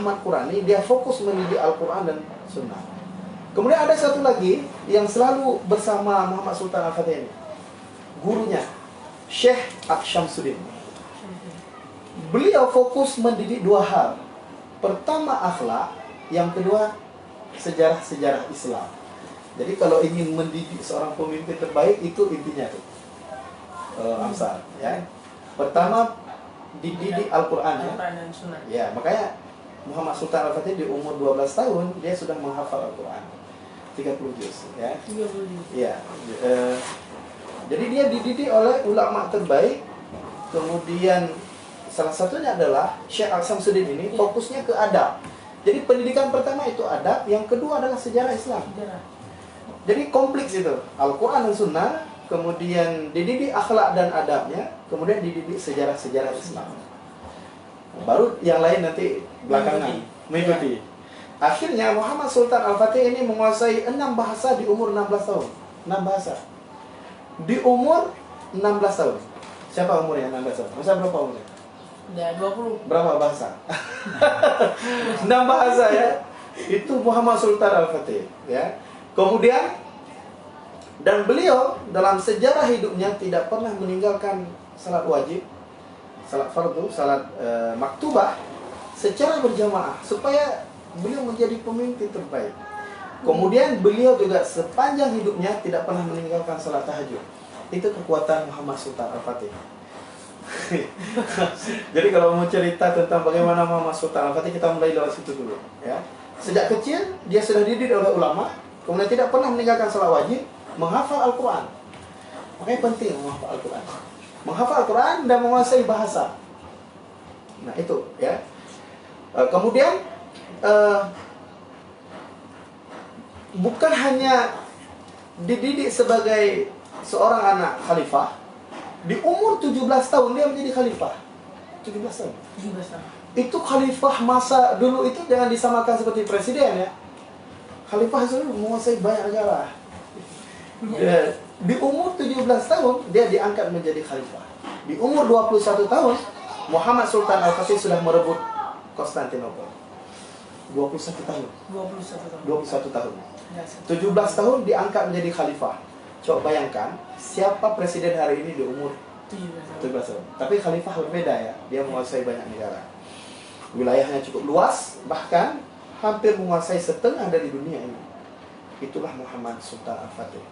Muhammad Qurani, dia fokus mendidik Al-Quran dan Sunnah. Kemudian ada satu lagi yang selalu bersama Muhammad Sultan Al-Fatih ini, gurunya Syekh Syamsuddin. Beliau fokus mendidik dua hal. Pertama akhlak, yang kedua sejarah-sejarah Islam. Jadi kalau ingin mendidik seorang pemimpin terbaik, itu intinya tuh. Amsal, ya. Pertama dididik Al-Quran, ya. Ya, makanya Muhammad Sultan Al-Fatih di umur 12 tahun dia sudah menghafal Al-Quran 30 juz, ya. 30 juz. Ya. Jadi dia dididik oleh ulama terbaik. Kemudian salah satunya adalah Syekh Syamsuddin ini fokusnya ke adab. Jadi pendidikan pertama itu adab, yang kedua adalah sejarah Islam. Jadi kompleks itu, Al-Quran dan Sunnah, kemudian dididik akhlak dan adabnya, kemudian dididik sejarah-sejarah Islam. Baru yang lain nanti belakangan mengikuti. Akhirnya Muhammad Sultan Al-Fatih ini menguasai 6 bahasa di umur 16 tahun. 6 bahasa. Di umur 16 tahun. Siapa umurnya 16 tahun? Masa berapa umurnya? Ya, 20. Berapa bahasa? 6 bahasa, ya. Itu Muhammad Sultan Al-Fatih, ya. Kemudian dan beliau dalam sejarah hidupnya tidak pernah meninggalkan salat wajib, salat fardu, salat maktubah secara berjamaah supaya beliau menjadi pemimpin terbaik. Kemudian beliau juga sepanjang hidupnya tidak pernah meninggalkan salat tahajud. Itu kekuatan Muhammad Sultan Al-Fatih. Jadi kalau mau cerita tentang bagaimana Muhammad Sultan Al-Fatih, kita mulai dari situ dulu, ya. Sejak kecil dia sudah dididik oleh ulama, kemudian tidak pernah meninggalkan salat wajib, menghafal Al-Quran. Makanya penting menghafal Al-Quran. Menghafal Al-Quran dan menguasai bahasa. Nah itu, ya. Kemudian bukan hanya dididik sebagai seorang anak khalifah. Di umur 17 tahun dia menjadi khalifah. 17 tahun. 17 tahun. Itu khalifah masa dulu itu jangan disamakan seperti presiden, ya. Khalifah itu menguasai banyak negara. Di umur 17 tahun dia diangkat menjadi khalifah. Di umur 21 tahun Muhammad Sultan Al-Fatih sudah merebut Konstantinopel. 21 tahun. 21 tahun. 17 tahun diangkat menjadi khalifah. Coba bayangkan siapa presiden hari ini di umur 17 tahun. Tapi khalifah berbeda, ya. Dia menguasai banyak negara. Wilayahnya cukup luas, bahkan hampir menguasai setengah dari dunia ini. Itulah Muhammad Sultan Al-Fatih.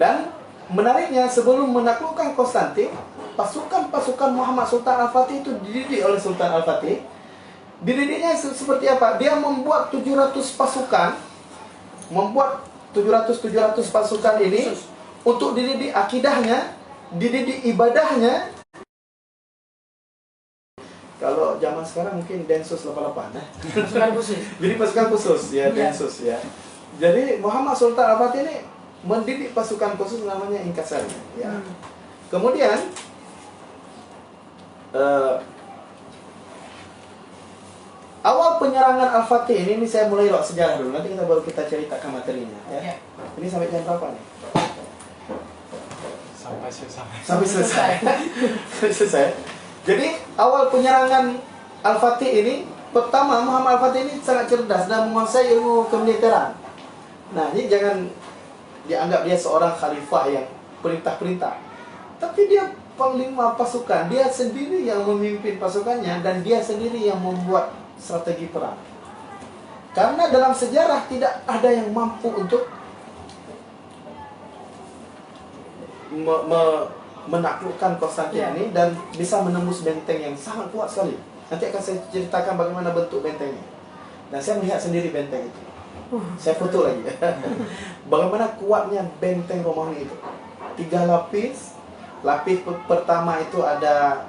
Dan menariknya, sebelum menaklukkan Konstantin, pasukan-pasukan Muhammad Sultan Al-Fatih itu dididik oleh Sultan Al-Fatih. Dididiknya seperti apa? Dia membuat 700 pasukan, membuat 700 pasukan ini untuk dididik akidahnya, dididik ibadahnya. Kalau zaman sekarang mungkin Densus 88, Pasukan khusus. Jadi pasukan khusus, ya, Densus, ya. Jadi Muhammad Sultan Al-Fatih ini mendidik pasukan khusus namanya Inqasari, ya. Kemudian awal penyerangan Al-Fatih ini saya mulai lewat sejarah dulu. Nanti kita ceritakan materinya, ya. Ini sampai jam berapa nih? Sampai selesai. Sampai selesai. Sampai selesai. Jadi awal penyerangan Al-Fatih ini, pertama Muhammad Al-Fatih ini sangat cerdas dan menguasai ilmu kemiliteran. Nah, ini jangan dianggap dia seorang khalifah yang perintah-perintah. Tapi dia panglima pasukan, dia sendiri yang memimpin pasukannya dan dia sendiri yang membuat strategi perang. Karena dalam sejarah tidak ada yang mampu untuk menaklukkan Konstantin ini dan bisa menembus benteng yang sangat kuat sekali. Nanti akan saya ceritakan bagaimana bentuk bentengnya. Dan saya melihat sendiri benteng itu. Saya foto lagi. Bagaimana kuatnya benteng Romawi itu. 3 lapis. Lapis pertama itu ada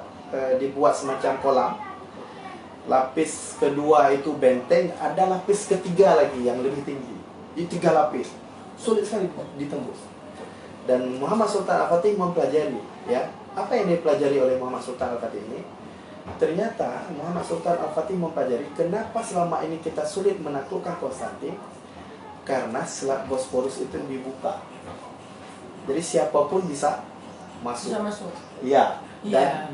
dibuat semacam kolam. Lapis kedua itu benteng. Ada lapis ketiga lagi yang lebih tinggi. Jadi 3 lapis. Sulit sekali ditembus. Dan Muhammad Sultan Al-Fatih mempelajari, ya, apa yang dipelajari oleh Muhammad Sultan Al-Fatih ini. Ternyata Muhammad Sultan Al-Fatih mempelajari kenapa selama ini kita sulit menaklukkan Konstantin. Karena Selat Bosporus itu dibuka. Jadi siapapun bisa masuk. Bisa masuk. Iya. Dan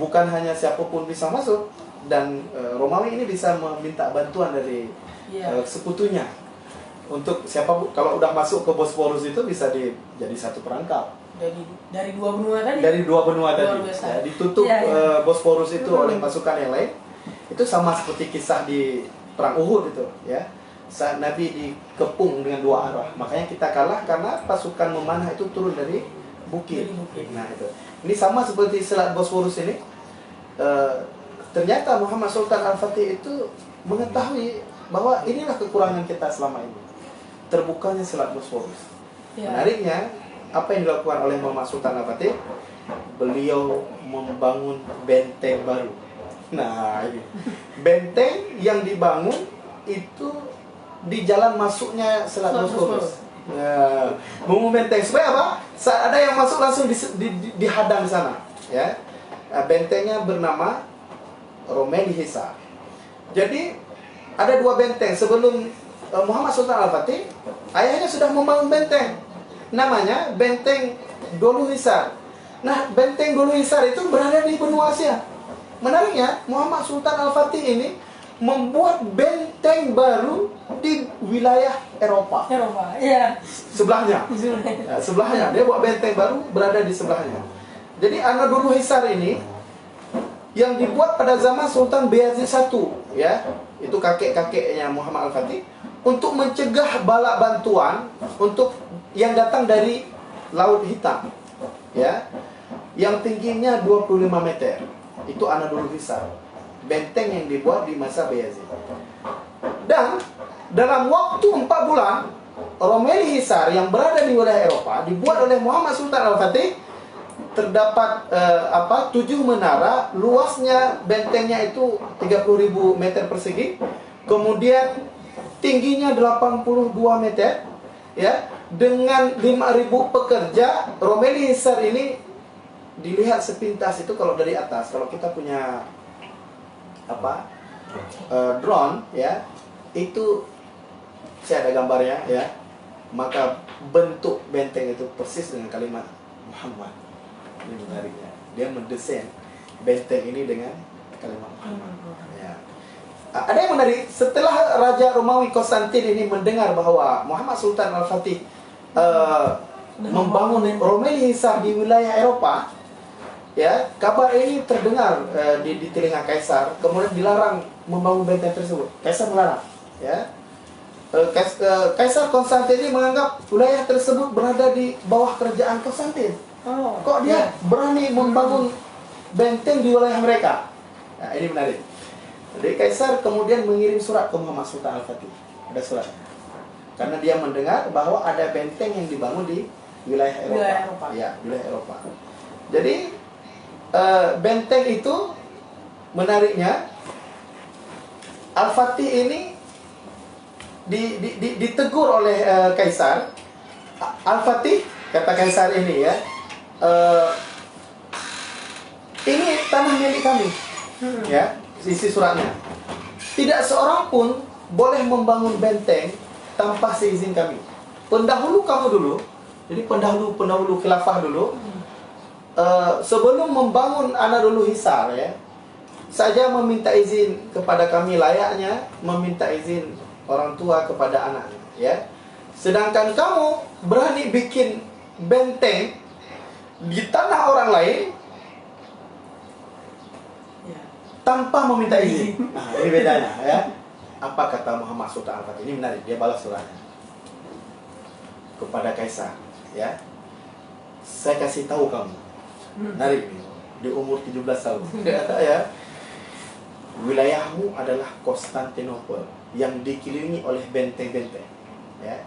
bukan hanya siapapun bisa masuk, dan Romawi ini bisa meminta bantuan dari sekutunya untuk siapa kalau udah masuk ke Bosporus itu bisa jadi satu perangkap. Dari dua benua tadi. Dari dua benua tadi. Ya, ditutup Bosporus itu oleh pasukan yang lain. Itu sama seperti kisah di perang Uhud itu, ya. Saat Nabi dikepung dengan dua arah, makanya kita kalah karena pasukan memanah itu turun dari bukit. Nah itu. Ini sama seperti Selat Bosporus ini. Ternyata Muhammad Sultan Al-Fatih itu mengetahui bahwa inilah kekurangan kita selama ini. Terbukanya Selat Bosporus. Menariknya, apa yang dilakukan oleh Muhammad Sultan Al-Fatih? Beliau membangun benteng baru. Nah, ini benteng yang dibangun itu di jalan masuknya Selat Bosporus. Nah, membangun benteng supaya apa? Saat ada yang masuk langsung dihadang di sana. Ya, bentengnya bernama Romeli Hisar. Jadi ada dua benteng sebelum Muhammad Sultan Al-Fatih, ayahnya sudah membangun benteng. Namanya Benteng Dolu Hisar. Nah, Benteng Dolu Hisar itu berada di benua Asia. Menariknya, Muhammad Sultan Al-Fatih ini membuat benteng baru di wilayah Eropa. Iya. Sebelahnya. Sebelahnya. Dia buat benteng baru berada di sebelahnya. Jadi Anadolu Hisar ini yang dibuat pada zaman Sultan Bayezid I, ya. Itu kakek-kakeknya Muhammad Al-Fatih, untuk mencegah bala bantuan untuk yang datang dari Laut Hitam, ya, yang tingginya 25 meter. Itu Anadolu Hisar, benteng yang dibuat di masa Bayezid. Dan dalam waktu 4 bulan, Romeli Hisar yang berada di wilayah Eropa dibuat oleh Muhammad Sultan Al-Fatih. Terdapat 7 menara, luasnya bentengnya itu 30.000 meter persegi. Kemudian tingginya 82 meter, ya, dengan 5.000 pekerja. Romeli Hisar ini dilihat sepintas itu kalau dari atas. Kalau kita punya drone, ya, itu saya ada gambarnya, ya. Maka bentuk benteng itu persis dengan kalimat Muhammad. Ini menariknya, dia mendesain benteng ini dengan kalimat Muhammad. Ya. Ada yang menarik, setelah Raja Romawi Konstantin ini mendengar bahwa Muhammad Sultan Al-Fatih membangun Romeli Hisar di wilayah Eropa, ya, kabar ini terdengar di telinga Kaisar. Kemudian dilarang membangun benteng tersebut. Kaisar melarang, ya. Kaisar Konstantin ini menganggap wilayah tersebut berada di bawah kerajaan Konstantin. Kok dia berani membangun benteng di wilayah mereka? Nah, ini menarik. Jadi Kaisar kemudian mengirim surat ke Muhammad Sultan Al-Fatih. Ada surat. Karena dia mendengar bahwa ada benteng yang dibangun di wilayah Eropa. Ya, wilayah Eropa. Jadi benteng itu menariknya, Al-Fatih ini ditegur oleh Kaisar. Al-Fatih, kata Kaisar ini, ya, ini tanah milik kami, ya, isi suratnya. Tidak seorang pun boleh membangun benteng tanpa seizin kami. Pendahulu kamu dulu, jadi pendahulu khilafah dulu, sebelum membangun Anadolu Hisar, ya, saja meminta izin kepada kami, layaknya meminta izin orang tua kepada anaknya, ya. Sedangkan kamu berani bikin benteng di tanah orang lain tanpa meminta izin. Nah, ini bedanya, ya. Apa kata Muhammad Sultan Al-Fatih? Ini menarik, dia balas suratnya kepada Kaisar, ya. Saya kasih tahu kamu, menarik nih, di umur 17 tahun, ya. Wilayahmu adalah Konstantinopel yang dikelilingi oleh benteng-benteng, ya.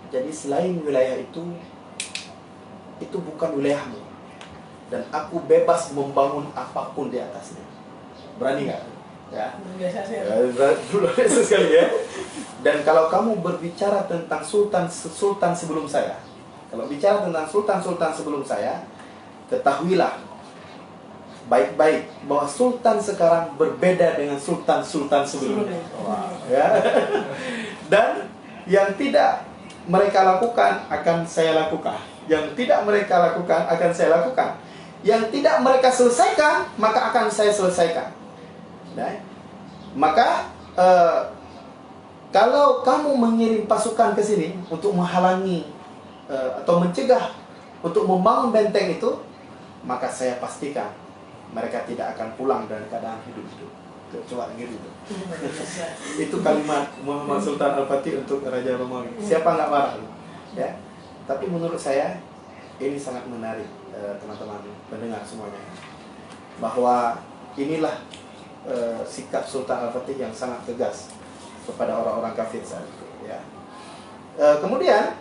Jadi selain wilayah itu bukan wilayahmu, dan aku bebas membangun apapun di atasnya. Berani nggak? Ya. Luar biasa sekali, ya. Dan kalau kamu berbicara tentang sultan sebelum saya, ketahuilah baik-baik bahwa sultan sekarang berbeda dengan sultan sebelumnya. Wow, ya. Dan yang tidak mereka lakukan akan saya lakukan. Yang tidak mereka lakukan akan saya lakukan. Yang tidak mereka selesaikan, maka akan saya selesaikan. Nah, maka kalau kamu mengirim pasukan ke sini untuk menghalangi atau mencegah untuk membangun benteng itu, maka saya pastikan mereka tidak akan pulang dalam keadaan hidup-hidup. Coba gitu. Itu kalimat Muhammad Sultan Al-Fatih untuk Raja Romawi. Siapa nggak marah? Ya. Tapi menurut saya ini sangat menarik, teman-teman pendengar semuanya, bahwa inilah sikap Sultan Al-Fatih yang sangat tegas kepada orang-orang kafir saat itu. Ya. Kemudian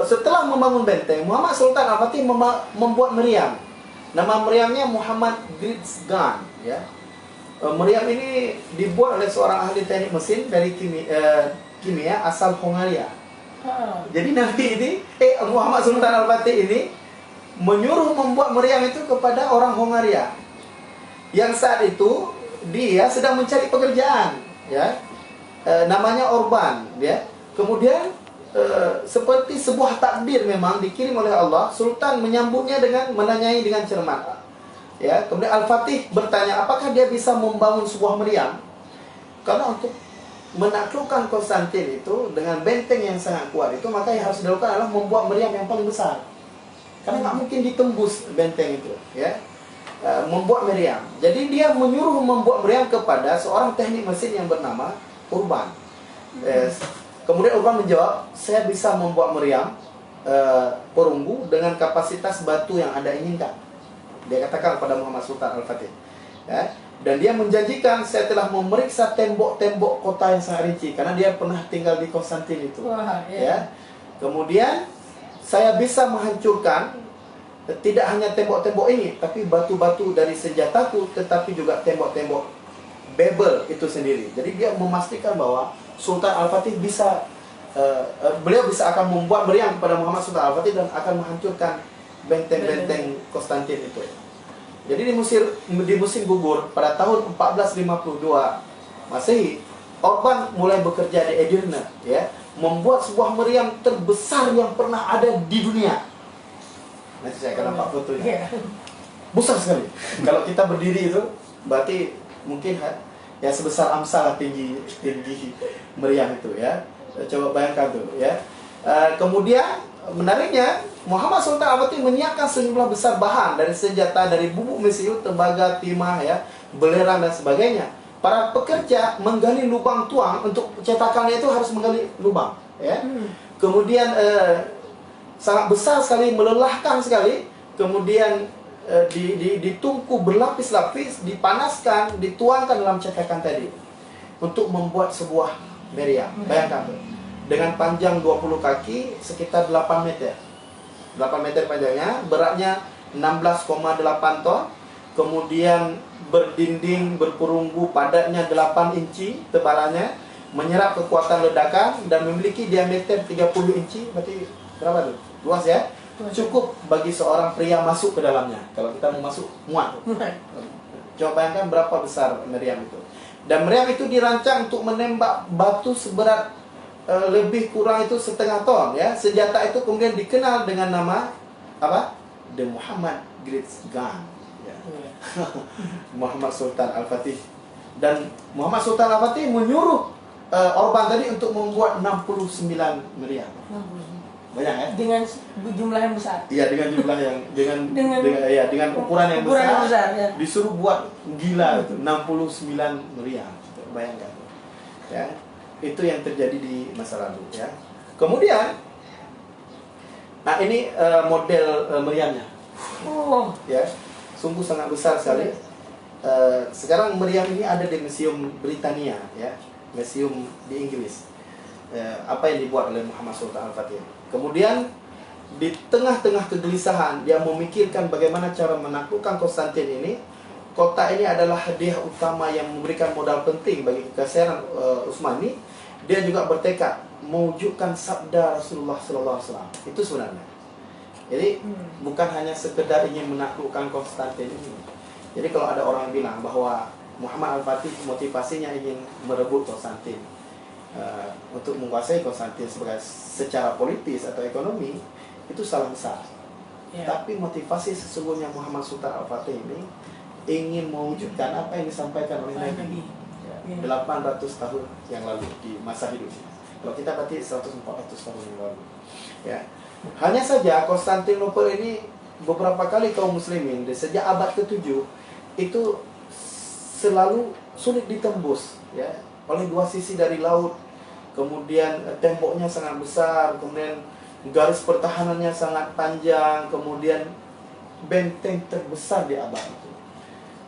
setelah membangun benteng, Muhammad Sultan Al-Fatih membuat meriam. Nama meriamnya Muhammad Grids Gun. Ya. Meriam ini dibuat oleh seorang ahli teknik mesin dari kimia asal Hongaria. Jadi nanti ini Muhammad Sultan Al-Fatih ini menyuruh membuat meriam itu kepada orang Hongaria yang saat itu dia sedang mencari pekerjaan, ya. Namanya Orban, ya. Kemudian seperti sebuah takdir memang dikirim oleh Allah, Sultan menyambutnya dengan menanyai dengan cermat. Ya, kemudian Al-Fatih bertanya apakah dia bisa membangun sebuah meriam, karena untuk menaklukkan Konstantin itu dengan benteng yang sangat kuat itu, maka yang harus dilakukan adalah membuat meriam yang paling besar, karena nggak mungkin ditembus benteng itu, ya. Membuat meriam. Jadi dia menyuruh membuat meriam kepada seorang teknik mesin yang bernama Urban. Kemudian Urban menjawab, saya bisa membuat meriam perunggu dengan kapasitas batu yang Anda inginkan. Dia katakan kepada Muhammad Sultan Al-Fatih. Ya. Dan dia menjanjikan, saya telah memeriksa tembok-tembok kota yang sangat rinci, karena dia pernah tinggal di Konstantin itu. Wah, ya. Kemudian saya bisa menghancurkan tidak hanya tembok-tembok ini, tapi batu-batu dari senjataku, tetapi juga tembok-tembok Babel itu sendiri. Jadi dia memastikan bahwa Sultan Al-Fatih bisa, beliau bisa akan membuat meriam kepada Muhammad Sultan Al-Fatih dan akan menghancurkan benteng-benteng Konstantin itu. Jadi di musim gugur pada tahun 1452 Masehi, Orban mulai bekerja di Edirne, ya, membuat sebuah meriam terbesar yang pernah ada di dunia. Nanti saya akan nampak fotonya. Besar sekali. Kalau kita berdiri itu berarti mungkin ya sebesar Amsal tinggi meriam itu, ya. Coba bayangkan tuh, ya. Kemudian menariknya, Muhammad Sultan Al-Fatih menyiapkan sejumlah besar bahan dari senjata, dari bubuk mesiu, tembaga, timah, ya, belerang dan sebagainya. Para pekerja menggali lubang tuang untuk cetakannya itu harus menggali lubang, ya. Kemudian sangat besar sekali, melelahkan sekali. Kemudian ditungku berlapis-lapis, dipanaskan, dituangkan dalam cetakan tadi untuk membuat sebuah meriam. Bayangkan tuh, dengan panjang 20 kaki sekitar 8 meter. 8 meter panjangnya, beratnya 16,8 ton. Kemudian berdinding, berperunggu, padatnya 8 inci tebalannya, menyerap kekuatan ledakan dan memiliki diameter 30 inci. Berarti berapa tuh? Luas, ya? Cukup bagi seorang pria masuk ke dalamnya. Kalau kita mau masuk, muat. Coba bayangkan berapa besar meriam itu. Dan meriam itu dirancang untuk menembak batu seberat lebih kurang itu setengah ton, ya. Senjata itu kemudian dikenal dengan nama apa? The Muhammad Grids Gun, ya. Muhammad Sultan Al-Fatih. Dan Muhammad Sultan Al-Fatih menyuruh Orban tadi untuk membuat 69 meriam. Banyak, ya? Dengan jumlah yang besar. Iya, dengan jumlah yang dengan ukuran yang besar, ya. disuruh buat gila itu 69 meriam. Bayangkan. Ya. Itu yang terjadi di masa lalu, ya. Kemudian nah ini model meriamnya. Oh, Ya. Sungguh sangat besar sekali. Sekarang meriam ini ada di Museum Britania, ya. Museum di Inggris. Apa yang dibuat oleh Muhammad Sultan Al-Fatih. Kemudian di tengah-tengah kegelisahan dia memikirkan bagaimana cara menaklukkan Konstantin ini. Kota ini adalah hadiah utama yang memberikan modal penting bagi kekaisaran Utsmani. Dia juga bertekad mewujudkan sabda Rasulullah SAW. Itu sebenarnya. Jadi bukan hanya sekedar ingin menaklukkan Konstantin ini. Jadi kalau ada orang yang bilang bahwa Muhammad Al-Fatih motivasinya ingin merebut Konstantin, untuk menguasai Konstantin secara politis atau ekonomi, itu salah besar. Ya. Tapi motivasi sesungguhnya Muhammad Sultan Al-Fatih ini ingin mewujudkan apa yang disampaikan oleh Nabi Ya. 800 tahun yang lalu di masa hidupnya. Kalau kita berarti 100-400 tahun yang lalu. Ya. Hanya saja Konstantinopel ini beberapa kali kaum muslimin sejak abad ke-7 itu selalu sulit ditembus, ya, oleh dua sisi dari laut. Kemudian temboknya sangat besar, kemudian garis pertahanannya sangat panjang, kemudian benteng terbesar di abad itu.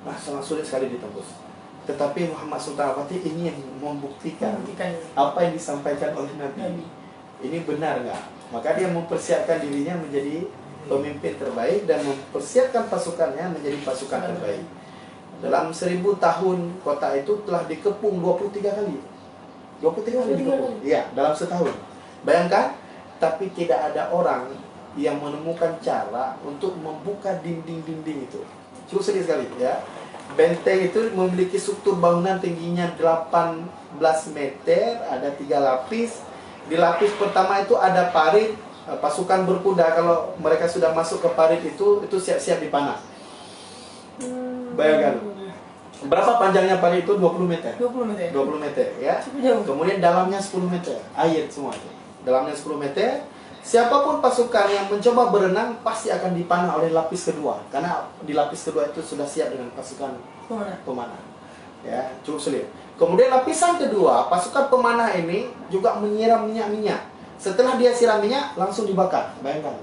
Nah, sangat sulit sekali ditembus. Tetapi Muhammad Sultan Al-Fatih ingin membuktikan apa yang disampaikan oleh Nabi. Ini benar nggak? Maka dia mempersiapkan dirinya menjadi pemimpin terbaik dan mempersiapkan pasukannya menjadi pasukan terbaik. Dalam 1000 tahun kota itu telah dikepung 23 kali. 23 kali dikepung. Iya, dalam setahun. Bayangkan, tapi tidak ada orang yang menemukan cara untuk membuka dinding-dinding itu. Cukup sedih sekali, ya. Benteng itu memiliki struktur bangunan tingginya 18 meter, ada 3 lapis. Di lapis pertama itu ada parit, pasukan berkuda. Kalau mereka sudah masuk ke parit itu siap-siap dipanah. Bayangkan. Berapa panjangnya parit itu? 20 meter. 20 meter. 20 meter, ya. Kemudian dalamnya 10 meter. Air semua itu. Dalamnya 10 meter. Siapapun pasukan yang mencoba berenang pasti akan dipanah oleh lapis kedua, karena di lapis kedua itu sudah siap dengan pasukan pemanah. Ya, cukup sulit. Kemudian lapisan kedua, pasukan pemanah ini juga menyiram minyak-minyak. Setelah dia siram minyak, langsung dibakar. Bayangkan.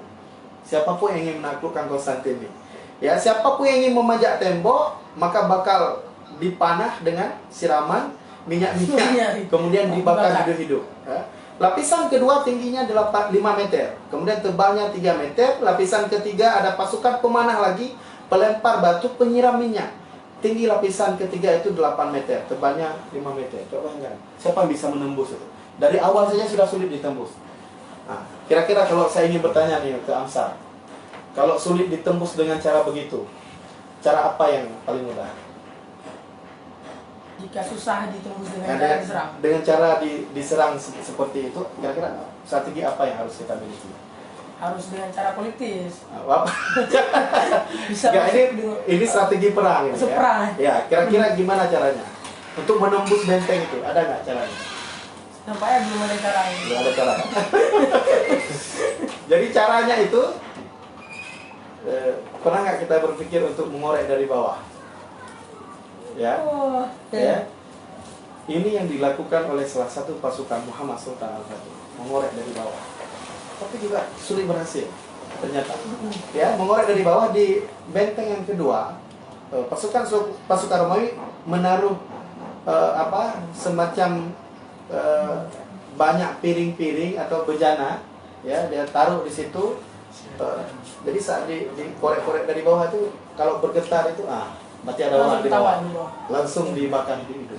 Siapapun yang ingin menaklukkan Konstantin ini, ya, siapapun yang ingin memajak tembok, maka bakal dipanah dengan siraman minyak-minyak, kemudian dibakar hidup-hidup. Ya. Lapisan kedua tingginya 5 meter, kemudian tebalnya 3 meter. Lapisan ketiga ada pasukan pemanah lagi, pelempar batu, penyiram minyak. Tinggi lapisan ketiga itu 8 meter, tebalnya 5 meter. Coba bayangkan, siapa yang bisa menembus itu? Dari awal saja sudah sulit ditembus. Nah, kira-kira kalau saya ingin bertanya nih ke Amsar, kalau sulit ditembus dengan cara begitu, cara apa yang paling mudah? Jika susah ditembus dengan cara diserang. Dengan cara diserang seperti itu, kira-kira strategi apa yang harus kita miliki? Harus dengan cara politis. Apa? Bisa ya, ini strategi perang ini, perang. Ya, kira-kira gimana caranya? Untuk menembus benteng itu, ada nggak caranya? Nampaknya belum ada caranya. Belum ada caranya. Jadi caranya itu, pernah nggak kita berpikir untuk mengorek dari bawah? Ya, ya. Ini yang dilakukan oleh salah satu pasukan Muhammad Sultan Al-Fatih, mengorek dari bawah. Tapi juga sulit berhasil, ternyata. Ya, mengorek dari bawah di benteng yang kedua, pasukan Romawi menaruh semacam banyak piring-piring atau bejana, ya, dia taruh di situ. Jadi saat dikorek-korek dari bawah itu, kalau bergetar itu, berarti ada orang di bawah, langsung dibakar hidup.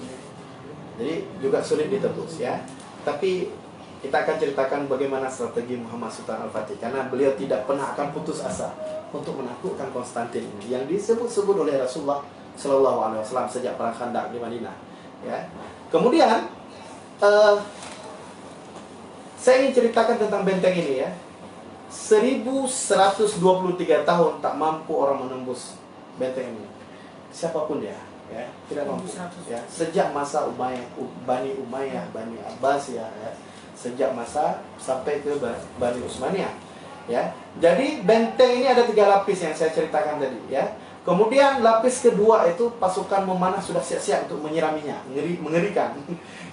Jadi juga sulit ditembus, ya. Tapi kita akan ceritakan bagaimana strategi Muhammad Sultan Al-Fatih, karena beliau tidak pernah akan putus asa untuk menaklukkan Konstantin ini, yang disebut-sebut oleh Rasulullah Shallallahu Alaihi Wasallam sejak perang Khandaq di Madinah. Ya. Kemudian saya ingin ceritakan tentang benteng ini, ya. 1123 tahun tak mampu orang menembus benteng ini. Siapapun dia, ya, tidak mampu. Ya, sejak masa Bani Umayyah, Bani Abbasiyah, ya, sejak masa sampai ke Bani Utsmaniyah, ya. Jadi benteng ini ada 3 lapis yang saya ceritakan tadi, ya. Kemudian lapis kedua itu pasukan memanah sudah siap-siap untuk menyiraminya, mengerikan.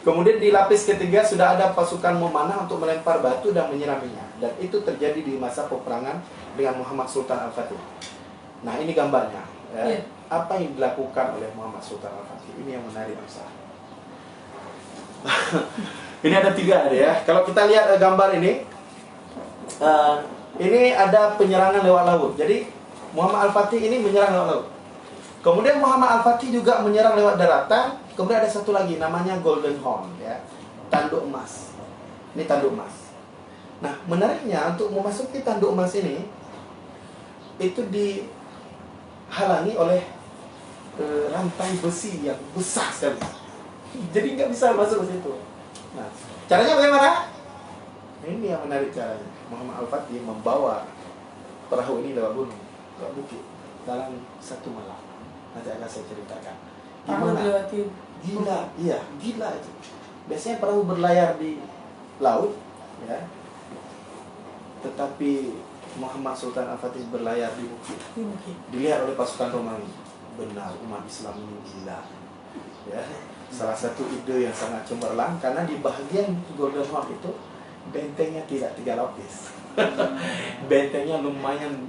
Kemudian di lapis ketiga sudah ada pasukan memanah untuk melempar batu dan menyiraminya. Dan itu terjadi di masa peperangan dengan Muhammad Sultan Al-Fatih. Nah, ini gambarnya, ya. Apa yang dilakukan oleh Muhammad Sultan Al-Fatih? Ini yang menarik, Amsar. Ini ada 3, ya. Kalau kita lihat gambar ini ada penyerangan lewat laut. Jadi Muhammad Al-Fatih ini menyerang lewat laut. Kemudian Muhammad Al-Fatih juga menyerang lewat daratan. Kemudian ada satu lagi namanya Golden Horn, ya, tanduk emas. Ini tanduk emas. Nah, menariknya untuk memasuki tanduk emas ini itu dihalangi oleh rantai besi yang besar sekali. Jadi nggak bisa masuk ke situ. Nah, caranya bagaimana? Ini yang menarik caranya. Muhammad Al-Fatih membawa perahu ini lewat gunung, lewat bukit dalam satu malam. Nanti akan saya ceritakan. Perahu dilewati. Gila, iya, gila itu. Biasanya perahu berlayar di laut, ya. Tetapi Muhammad Sultan Al-Fatih berlayar di bukit. Dilihat oleh pasukan Romawi. Benar, umat Islam ini gila. Ya. Salah satu ide yang sangat cemerlang karena di bahagian Golden Horn itu bentengnya tidak 3 lapis. Bentengnya lumayan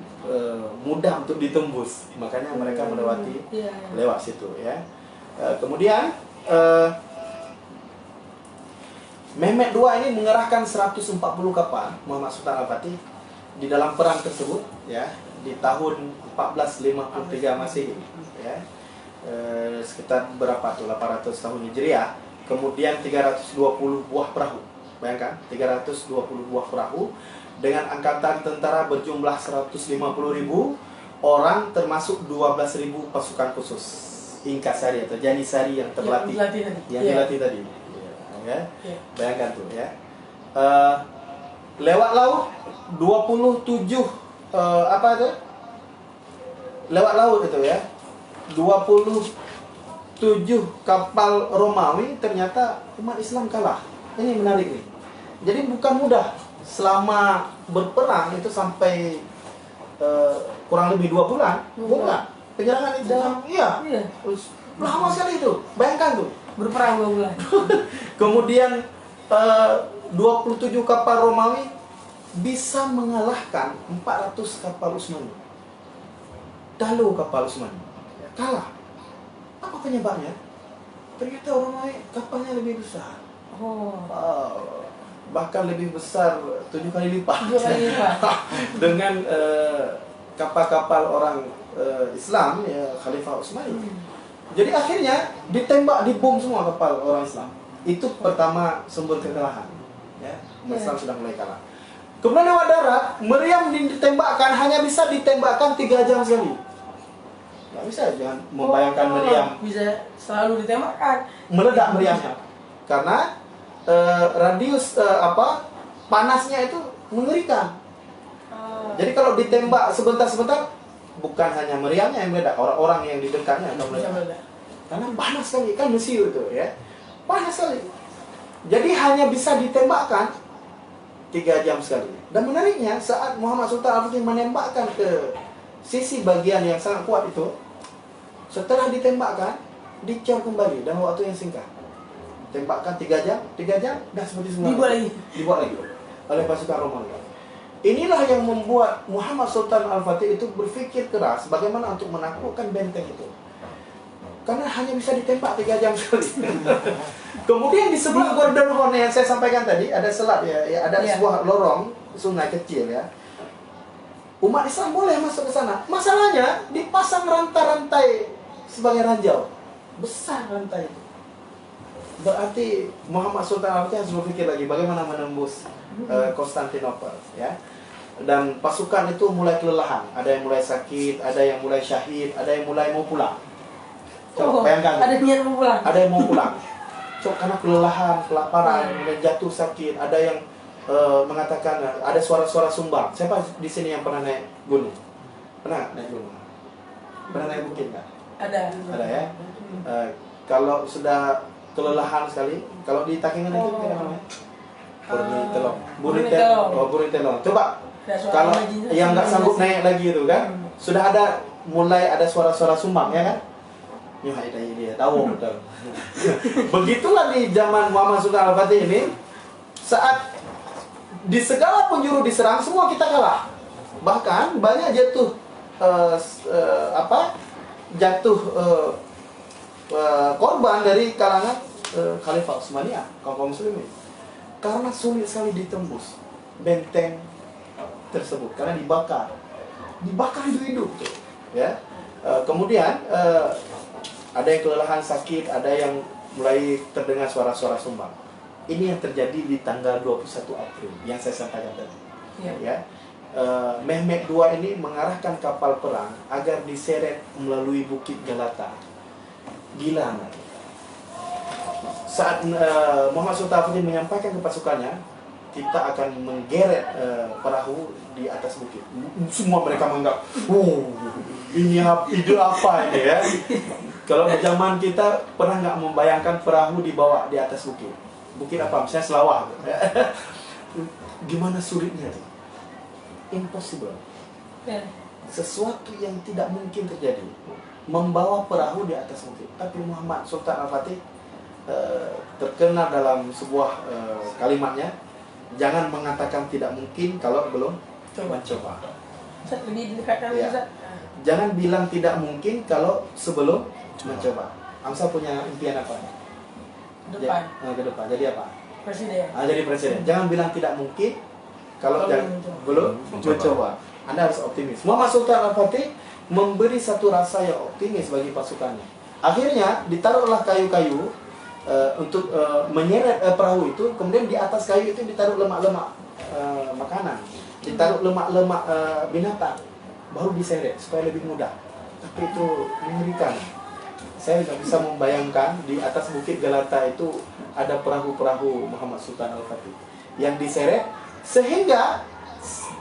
mudah untuk ditembus. Makanya mereka melewati lewat situ, ya. Kemudian Mehmet II ini mengerahkan 140 kapal Muhammad Sultan Al-Fatih di dalam perang tersebut, ya, di tahun 1453 Masehi, ya. Sekitar berapa tuh, 800 tahun Hijriah. Kemudian 320 buah perahu. Bayangkan, 320 buah perahu dengan angkatan tentara berjumlah 150.000 orang, termasuk 12.000 pasukan khusus Inka-Sari atau Janisari yang terlatih, yang dilatih tadi. Ya. Bayangkan tuh, ya. Lewat laut 27 apa itu? Lewat laut itu, ya. 27 kapal Romawi, ternyata umat Islam kalah. Ini menarik nih. Jadi bukan mudah selama berperang itu sampai kurang lebih 2 bulan. Bukan. Penyerangan itu iya. Lama sekali itu. Bayangkan tuh. Berperang 2 bulan. Kemudian 27 kapal Romawi bisa mengalahkan 400 kapal Utsmani. Dalu kapal Utsmani kalah. Apa penyebabnya? Ternyata Romawi kapalnya lebih besar. Bahkan lebih besar 7 kali lipat. Dengan kapal-kapal orang Islam, ya, Khalifah Utsmani. Jadi akhirnya ditembak, dibom semua kapal orang Islam. Itu pertama sumber kekalahan, ya. Islam sudah mulai kalah. Kemudian lewat darat, meriam ditembakkan, hanya bisa ditembakkan 3 jam sekali. Nggak bisa, jangan membayangkan meriam bisa selalu ditembakkan. meledak meriamnya, karena radius panasnya itu mengerikan. Jadi kalau ditembak sebentar-sebentar, bukan hanya meriamnya yang meledak, orang-orang yang di dekatnya akan meledak. Karena panas sekali, kan Mesir itu, ya, panas sekali. Jadi hanya bisa ditembakkan 3 jam sekali. Dan menariknya, saat Muhammad Sultan Al-Fatih menembakkan ke sisi bagian yang sangat kuat itu, setelah ditembakkan, dicor kembali dalam waktu yang singkat. Tembakkan 3 jam, dah seperti semua. Dibuat lagi oleh pasukan Romawi. Inilah yang membuat Muhammad Sultan Al-Fatih itu berpikir keras bagaimana untuk menaklukkan benteng itu. Karena hanya bisa ditembak 3 jam sekali. Kemudian di sebelah Golden Horn yang saya sampaikan tadi, ada selat, ya, ada sebuah lorong sungai kecil, ya. Umat Islam boleh masuk ke sana. Masalahnya dipasang rantai-rantai sebagai ranjau. Besar rantai itu. Berarti Muhammad Sultan Al-Fatih harus berpikir lagi bagaimana menembus Konstantinopel, ya. Dan pasukan itu mulai kelelahan. Ada yang mulai sakit, ada yang mulai syahid, ada yang mulai mau pulang. Bayangkan. Ada niat mau pulang. Ada yang mau pulang. Karena kelelahan, kelaparan, mulai jatuh sakit. Ada yang mengatakan ada suara-suara sumbang. Siapa di sini yang pernah naik gunung? Pernah naik gunung? Pernah naik bukit nggak? Ada. Ada, ya. Kalau sudah kelelahan sekali, kalau di Takengon itu kita namanya Buri Telong. Coba kalau yang nggak sanggup naik lagi itu kan, sudah mulai ada suara-suara sumbang, ya kan? Ya, dia tahu betul. Begitulah di zaman Muhammad Sultan Al-Fatih ini, saat di segala penjuru diserang, semua kita kalah. Bahkan banyak jatuh korban dari kalangan Khalifah Utsmaniyah, kaum muslimin. Karena sulit sekali ditembus benteng tersebut, karena dibakar hidup-hidup, ya. Kemudian ada yang kelelahan, sakit, ada yang mulai terdengar suara-suara sumbang. Ini yang terjadi di tanggal 21 April yang saya sampaikan tadi. Ya. Mehmet II ini mengarahkan kapal perang agar diseret melalui Bukit Galata. Gila, saat Muhammad Sultan Al-Fatih menyampaikan ke pasukannya, kita akan menggeret perahu di atas bukit. Semua mereka menganggap, ini ide apa ini ya? Kalau di zaman kita pernah nggak membayangkan perahu dibawa di atas bukit? Bukit apa? Misalnya Selawah. Gimana sulitnya tuh? Impossible. Ya. Sesuatu yang tidak mungkin terjadi, membawa perahu di atas bukit. Tapi Muhammad Sultan Al-Fatih terkenal dalam sebuah kalimatnya, jangan mengatakan tidak mungkin kalau belum mencoba. Ustaz, lebih dekatkan Ya. Ustaz. Jangan bilang tidak mungkin kalau sebelum mencoba. Amsa punya impian apa? Depan Ke depan. Jadi apa? presiden. Jadi presiden. Jangan bilang tidak mungkin kalau belum mencoba. Anda harus optimis. Muhammad Sultan Al-Fatih memberi satu rasa yang optimis bagi pasukannya. Akhirnya ditaruhlah kayu-kayu untuk menyeret perahu itu. Kemudian di atas kayu itu ditaruh lemak-lemak makanan, ditaruh lemak-lemak binatang, baru diseret supaya lebih mudah. Tapi itu mengerikan. Saya nggak bisa membayangkan di atas bukit Galata itu ada perahu-perahu Muhammad Sultan Al-Fatih yang diseret, sehingga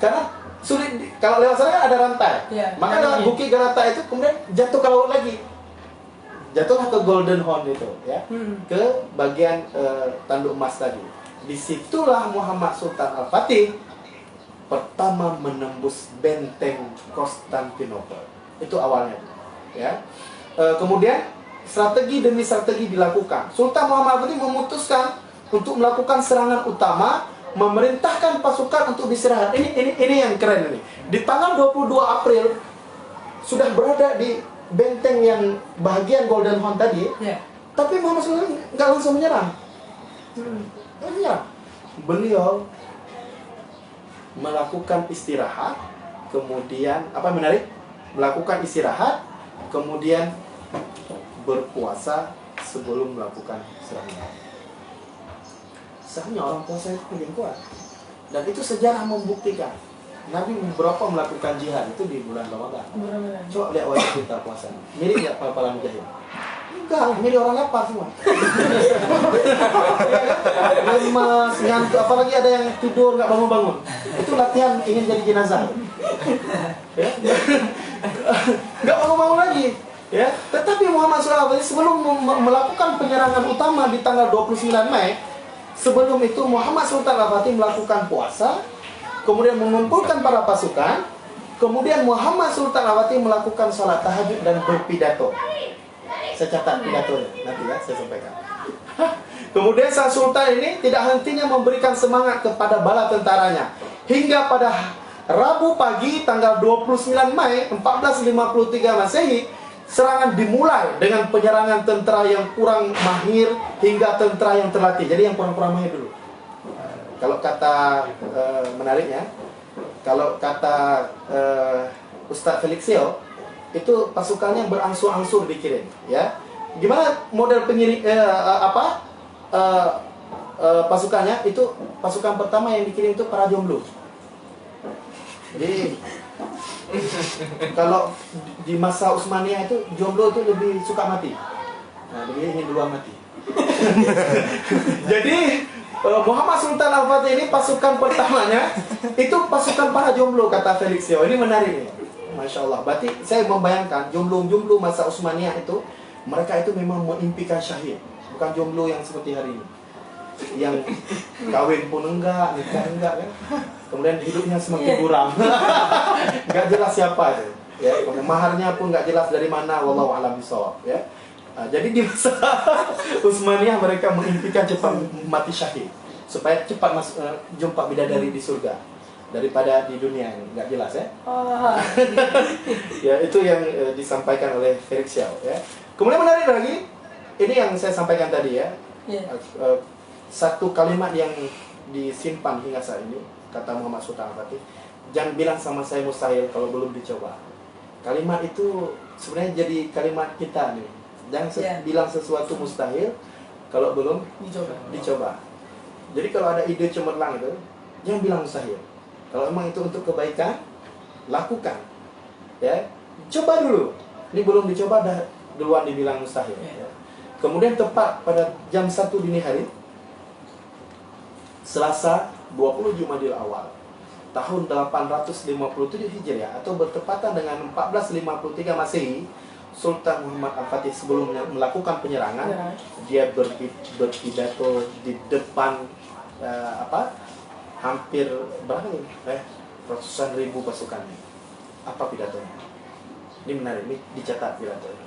karena sulit kalau lewat sana kan ada rantai. Ya, Maka lewat bukit Galata itu kemudian jatuh ke laut lagi. Jatuhlah ke Golden Horn itu, ya, ke bagian tanduk emas tadi. Disitulah Muhammad Sultan Al-Fatih pertama menembus benteng Konstantinopel. Itu awalnya, ya. Kemudian strategi demi strategi dilakukan. Sultan Muhammad Al-Fatih memutuskan untuk melakukan serangan utama, memerintahkan pasukan untuk istirahat. Ini yang keren ini. Di tanggal 22 April sudah berada di benteng yang bagian Golden Horn tadi, Ya. tapi Muhammad Sultan nggak langsung menyerang. Nggak menyerang. Beliau melakukan istirahat, kemudian apa menarik? Melakukan istirahat, kemudian berpuasa sebelum melakukan serangan. Seharusnya orang puasa itu paling kuat, dan itu sejarah membuktikan Nabi beberapa melakukan jihad itu di bulan Ramadan. Benar-benar. Coba lihat wajah kita puasa. Mirip nggak para mujahid? Enggak, mirip orang lapar semua. Lemas, ngantuk, apalagi ada yang tidur nggak bangun-bangun. Itu latihan ingin jadi jenazah. Ya? Nggak bangun-bangun lagi. Ya, tetapi Muhammad SAW sebelum melakukan penyerangan utama di tanggal 29 Mei, sebelum itu Muhammad Sultan Al-Fatih melakukan puasa, kemudian mengumpulkan para pasukan, kemudian Muhammad Sultan Al-Fatih melakukan salat tahajud dan berpidato. Saya catat pidatonya, nanti ya saya sampaikan. Kemudian sang sultan ini tidak hentinya memberikan semangat kepada bala tentaranya. Hingga pada Rabu pagi tanggal 29 Mei 1453 Masehi, serangan dimulai dengan penyerangan tentara yang kurang mahir hingga tentara yang terlatih. Jadi yang kurang-kurang mahir dulu. Kalau kata menariknya, kalau kata Ustadz Felixio, itu pasukannya berangsur-angsur dikirim, ya. Gimana model pengirim pasukannya? Itu pasukan pertama yang dikirim itu para jomblo. Jadi kalau di masa Utsmaniyah itu jomblo itu lebih suka mati. Nah, dia ingin dua mati. Jadi Muhammad Sultan Al-Fatih ini pasukan pertamanya itu pasukan para jomblo, kata Felixio. Ini menarik nih. Masya Allah. Berarti saya membayangkan jomblo-jomblo masa Utsmaniyah itu, mereka itu memang mengimpikan syahid. Bukan jomblo yang seperti hari ini, yang kawin pun enggak, nikah enggak kan. Kemudian hidupnya semakin kurang. Enggak jelas siapa itu. Ya, maharnya pun enggak jelas dari mana, wallahu a'lam bishawab, ya. Jadi di masa Utsmaniyah mereka mengimpikan cepat mati syahid supaya cepat jumpa bidadari di surga daripada di dunia ini. Nggak jelas ya. Ya itu yang disampaikan oleh Felix Xiao, ya. Kemudian menarik lagi, ini yang saya sampaikan tadi ya. Satu kalimat yang disimpan hingga saat ini, kata Muhammad Sultan Al-Fatih, jangan bilang sama saya mustahil kalau belum dicoba. Kalimat itu sebenarnya jadi kalimat kita nih. Jangan bilang sesuatu mustahil kalau belum dicoba. Jadi kalau ada ide cemerlang itu, jangan bilang mustahil. Kalau memang itu untuk kebaikan, lakukan. Ya, coba dulu. Ini belum dicoba dah duluan dibilang mustahil. Ya. Kemudian tepat pada jam 1 dini hari, Selasa 20 Jumadil Awal tahun 857 Hijriah atau bertepatan dengan 1453 Masehi, Sultan Muhammad Al-Fatih sebelum melakukan penyerangan, dia berpidato di depan hampir berapa nih? Ratusan ribu pasukannya. Apa pidatonya? Ini menarik, ini dicatat pidato ini.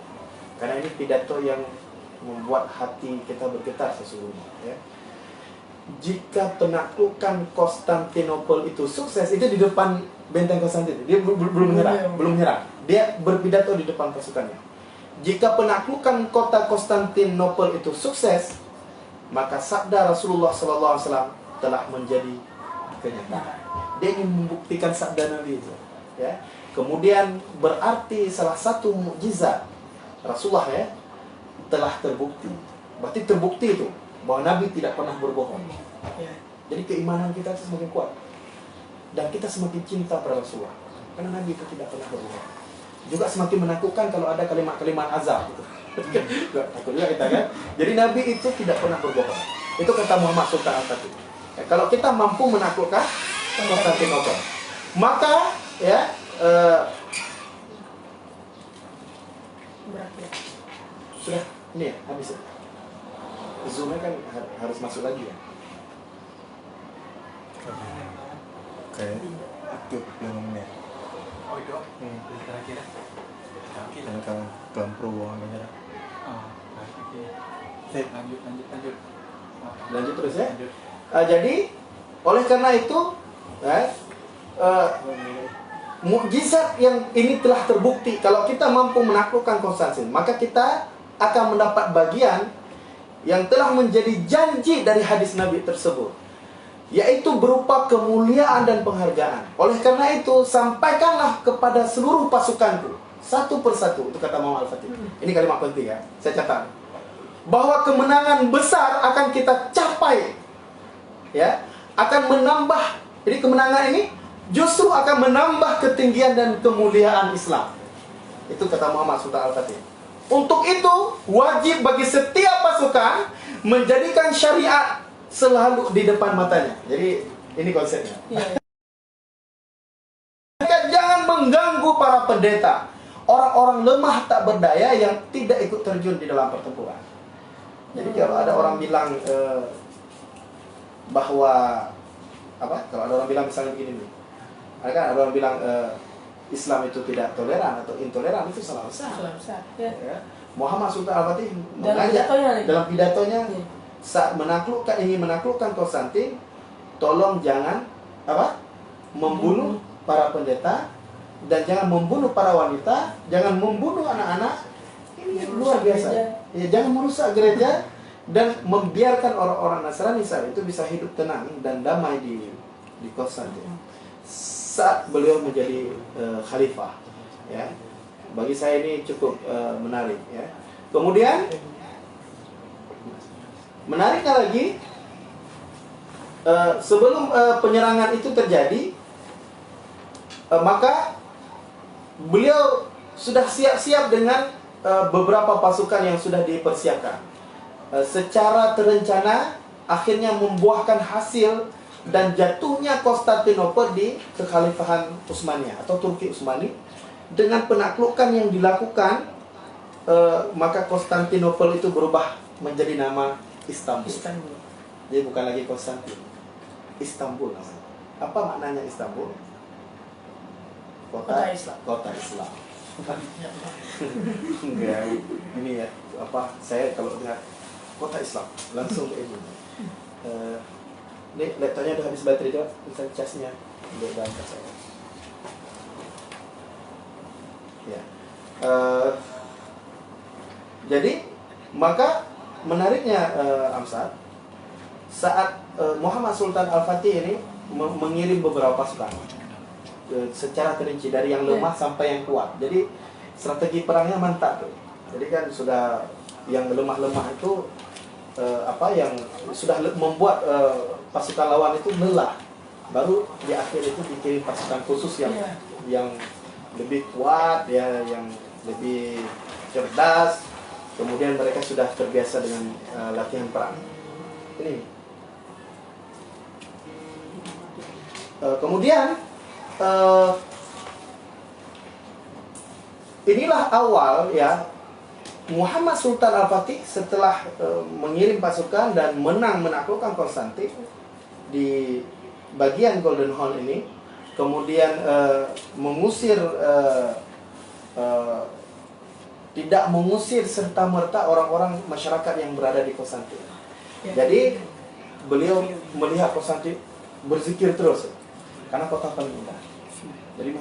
Karena ini pidato yang membuat hati kita bergetar sesungguhnya, ya. Jika penaklukan Konstantinopel itu sukses, itu di depan benteng Konstantin. Dia belum menyerang. Dia berpidato di depan pasukannya. Jika penaklukan kota Konstantinopel itu sukses, maka sabda Rasulullah SAW telah menjadi kenyataan. Dia ingin membuktikan sabda Nabi itu, ya. Kemudian berarti salah satu mukjizat Rasulullah, ya, telah terbukti. Berarti terbukti itu bahwa Nabi tidak pernah berbohong. Jadi keimanan kita itu semakin kuat dan kita semakin cinta pada Rasulullah karena Nabi itu tidak pernah berbohong. Juga semakin menakutkan kalau ada kalimat-kalimat azab gitu. Takut juga kita, kan. Jadi Nabi itu tidak pernah berbohong. Itu kata Muhammad Sultan Al-Fatih. Ya, kalau kita mampu menaklukkan Konstantinopel, maka ya sudah ini ya habis ya. Zoom-nya kan harus masuk lagi ya. Kayak aktif yang ngomongnya. Oh itu? Kira-kira? Karena kan pelan pro aja. Oh, oke. Lanjut. Lanjut terus ya. Lanjut. Jadi oleh karena itu, mukjizat yang ini telah terbukti. Kalau kita mampu menaklukkan Konstantin, maka kita akan mendapat bagian yang telah menjadi janji dari hadis Nabi tersebut, yaitu berupa kemuliaan dan penghargaan. Oleh karena itu, sampaikanlah kepada seluruh pasukanku satu persatu, itu kata Muhammad Al-Fatih. Ini kalimat penting, ya, saya catat, bahwa kemenangan besar akan kita capai, ya, akan menambah. Jadi kemenangan ini justru akan menambah ketinggian dan kemuliaan Islam. Itu kata Muhammad Sultan Al-Fatih. Untuk itu, wajib bagi setiap pasukan menjadikan syariat selalu di depan matanya. Jadi, ini konsepnya. Jangan mengganggu para pendeta, orang-orang lemah tak berdaya yang tidak ikut terjun di dalam pertempuran. Jadi kalau ada orang bilang bahwa kalau ada orang bilang misalnya begini nih, ada orang bilang Islam itu tidak toleran atau intoleran, itu salah besar. Ya. Muhammad Sultan Al-Fatih mengajak dalam pidatonya saat ingin menaklukkan Konstantin, tolong jangan membunuh para pendeta dan jangan membunuh para wanita, jangan membunuh anak-anak. Ini luar biasa. Ya, jangan merusak gereja dan membiarkan orang-orang Nasrani saat itu bisa hidup tenang dan damai di Konstantin saat beliau menjadi khalifah, ya. Bagi saya ini cukup menarik, ya. Kemudian menariknya lagi, sebelum penyerangan itu terjadi, maka beliau sudah siap-siap dengan beberapa pasukan yang sudah dipersiapkan. Secara terencana akhirnya membuahkan hasil dan jatuhnya Konstantinopel di kekhalifahan Utsmaniyah atau Turki Utsmani. Dengan penaklukan yang dilakukan, maka Konstantinopel itu berubah menjadi nama Istanbul. Jadi bukan lagi Konstantin, Istanbul namanya. Apa maknanya Istanbul? Kota Islam. Kota Islam. Enggak, ini ya saya kalau dengar kota Islam langsung ke ini. Ini laptopnya udah habis baterai juga, bisa casnya udah berangkat saya. Ya. Jadi maka menariknya Amsat, saat Muhammad Sultan Al-Fatih ini mengirim beberapa pasukan secara terinci dari yang lemah sampai yang kuat. Jadi strategi perangnya mantap tuh. Jadi kan sudah yang lemah-lemah itu yang sudah membuat pasukan lawan itu lelah. Baru di akhir itu dikirim pasukan khusus yang lebih kuat, ya, yang lebih cerdas. Kemudian mereka sudah terbiasa dengan latihan perang. Ini Kemudian inilah awal ya Muhammad Sultan Al-Fatih setelah mengirim pasukan dan menang menaklukkan Konstantin di bagian Golden Horn ini, kemudian mengusir tidak mengusir serta-merta orang-orang masyarakat yang berada di Konstantin. Jadi beliau melihat Konstantin berzikir terus karena kota paling indah. Jadi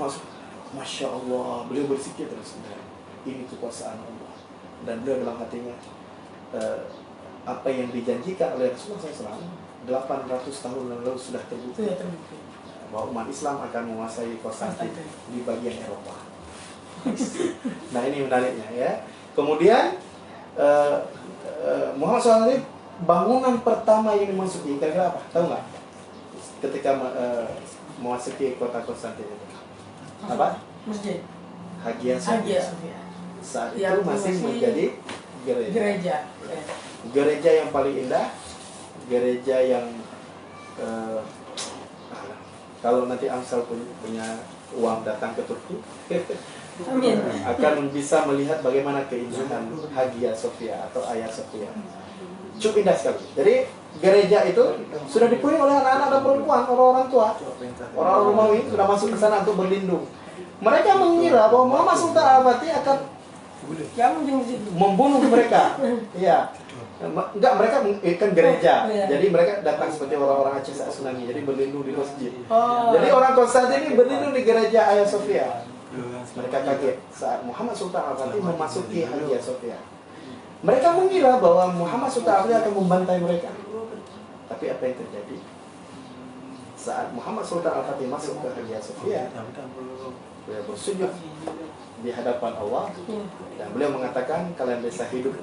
Masya Allah, beliau berzikir terus. Ini kekuasaan Allah. Dan beliau dalam hatinya apa yang dijanjikan oleh Rasulullah SAW 800 tahun lalu sudah terbukti bahwa umat Islam akan menguasai Konstantin di bagian Eropa. Nah ini menariknya ya. Kemudian Muhammad SAW bangunan pertama yang dimasuki kira-kira apa? Tahu nggak? Ketika memasuki kota Konstantin itu apa? Masjid. Hagia Hagia Sophia. Sophia. Saat itu masih menjadi gereja. Gereja. Gereja yang paling indah, gereja yang kalau nanti Amsal punya uang datang ke Turki, Amin. akan bisa melihat bagaimana keindahan Hagia Sophia atau Hagia Sophia. Cukup indah sekali. Jadi gereja itu sudah dipenuhi oleh anak-anak dan perempuan, orang-orang tua. Orang-orang Romawi sudah masuk ke sana untuk berlindung. Mereka mengira bahwa Muhammad Sultan Al-Fatih akan membunuh mereka. Iya. Enggak, mereka kan gereja. Jadi mereka datang seperti orang-orang Aceh saat tsunami. Jadi berlindung di masjid. Jadi orang Konstantin ini berlindung di gereja Hagia Sophia. Mereka kaget saat Muhammad Sultan Al-Fatih memasuki Hagia Sophia. Mereka mengira bahwa Muhammad Sultan Al-Fatih akan membantai mereka. Tapi apa yang terjadi? Saat Muhammad Sultan Al-Fatih masuk ke Hagia Sophia, beliau bersujud di hadapan Allah dan beliau mengatakan, kalian bisa hidup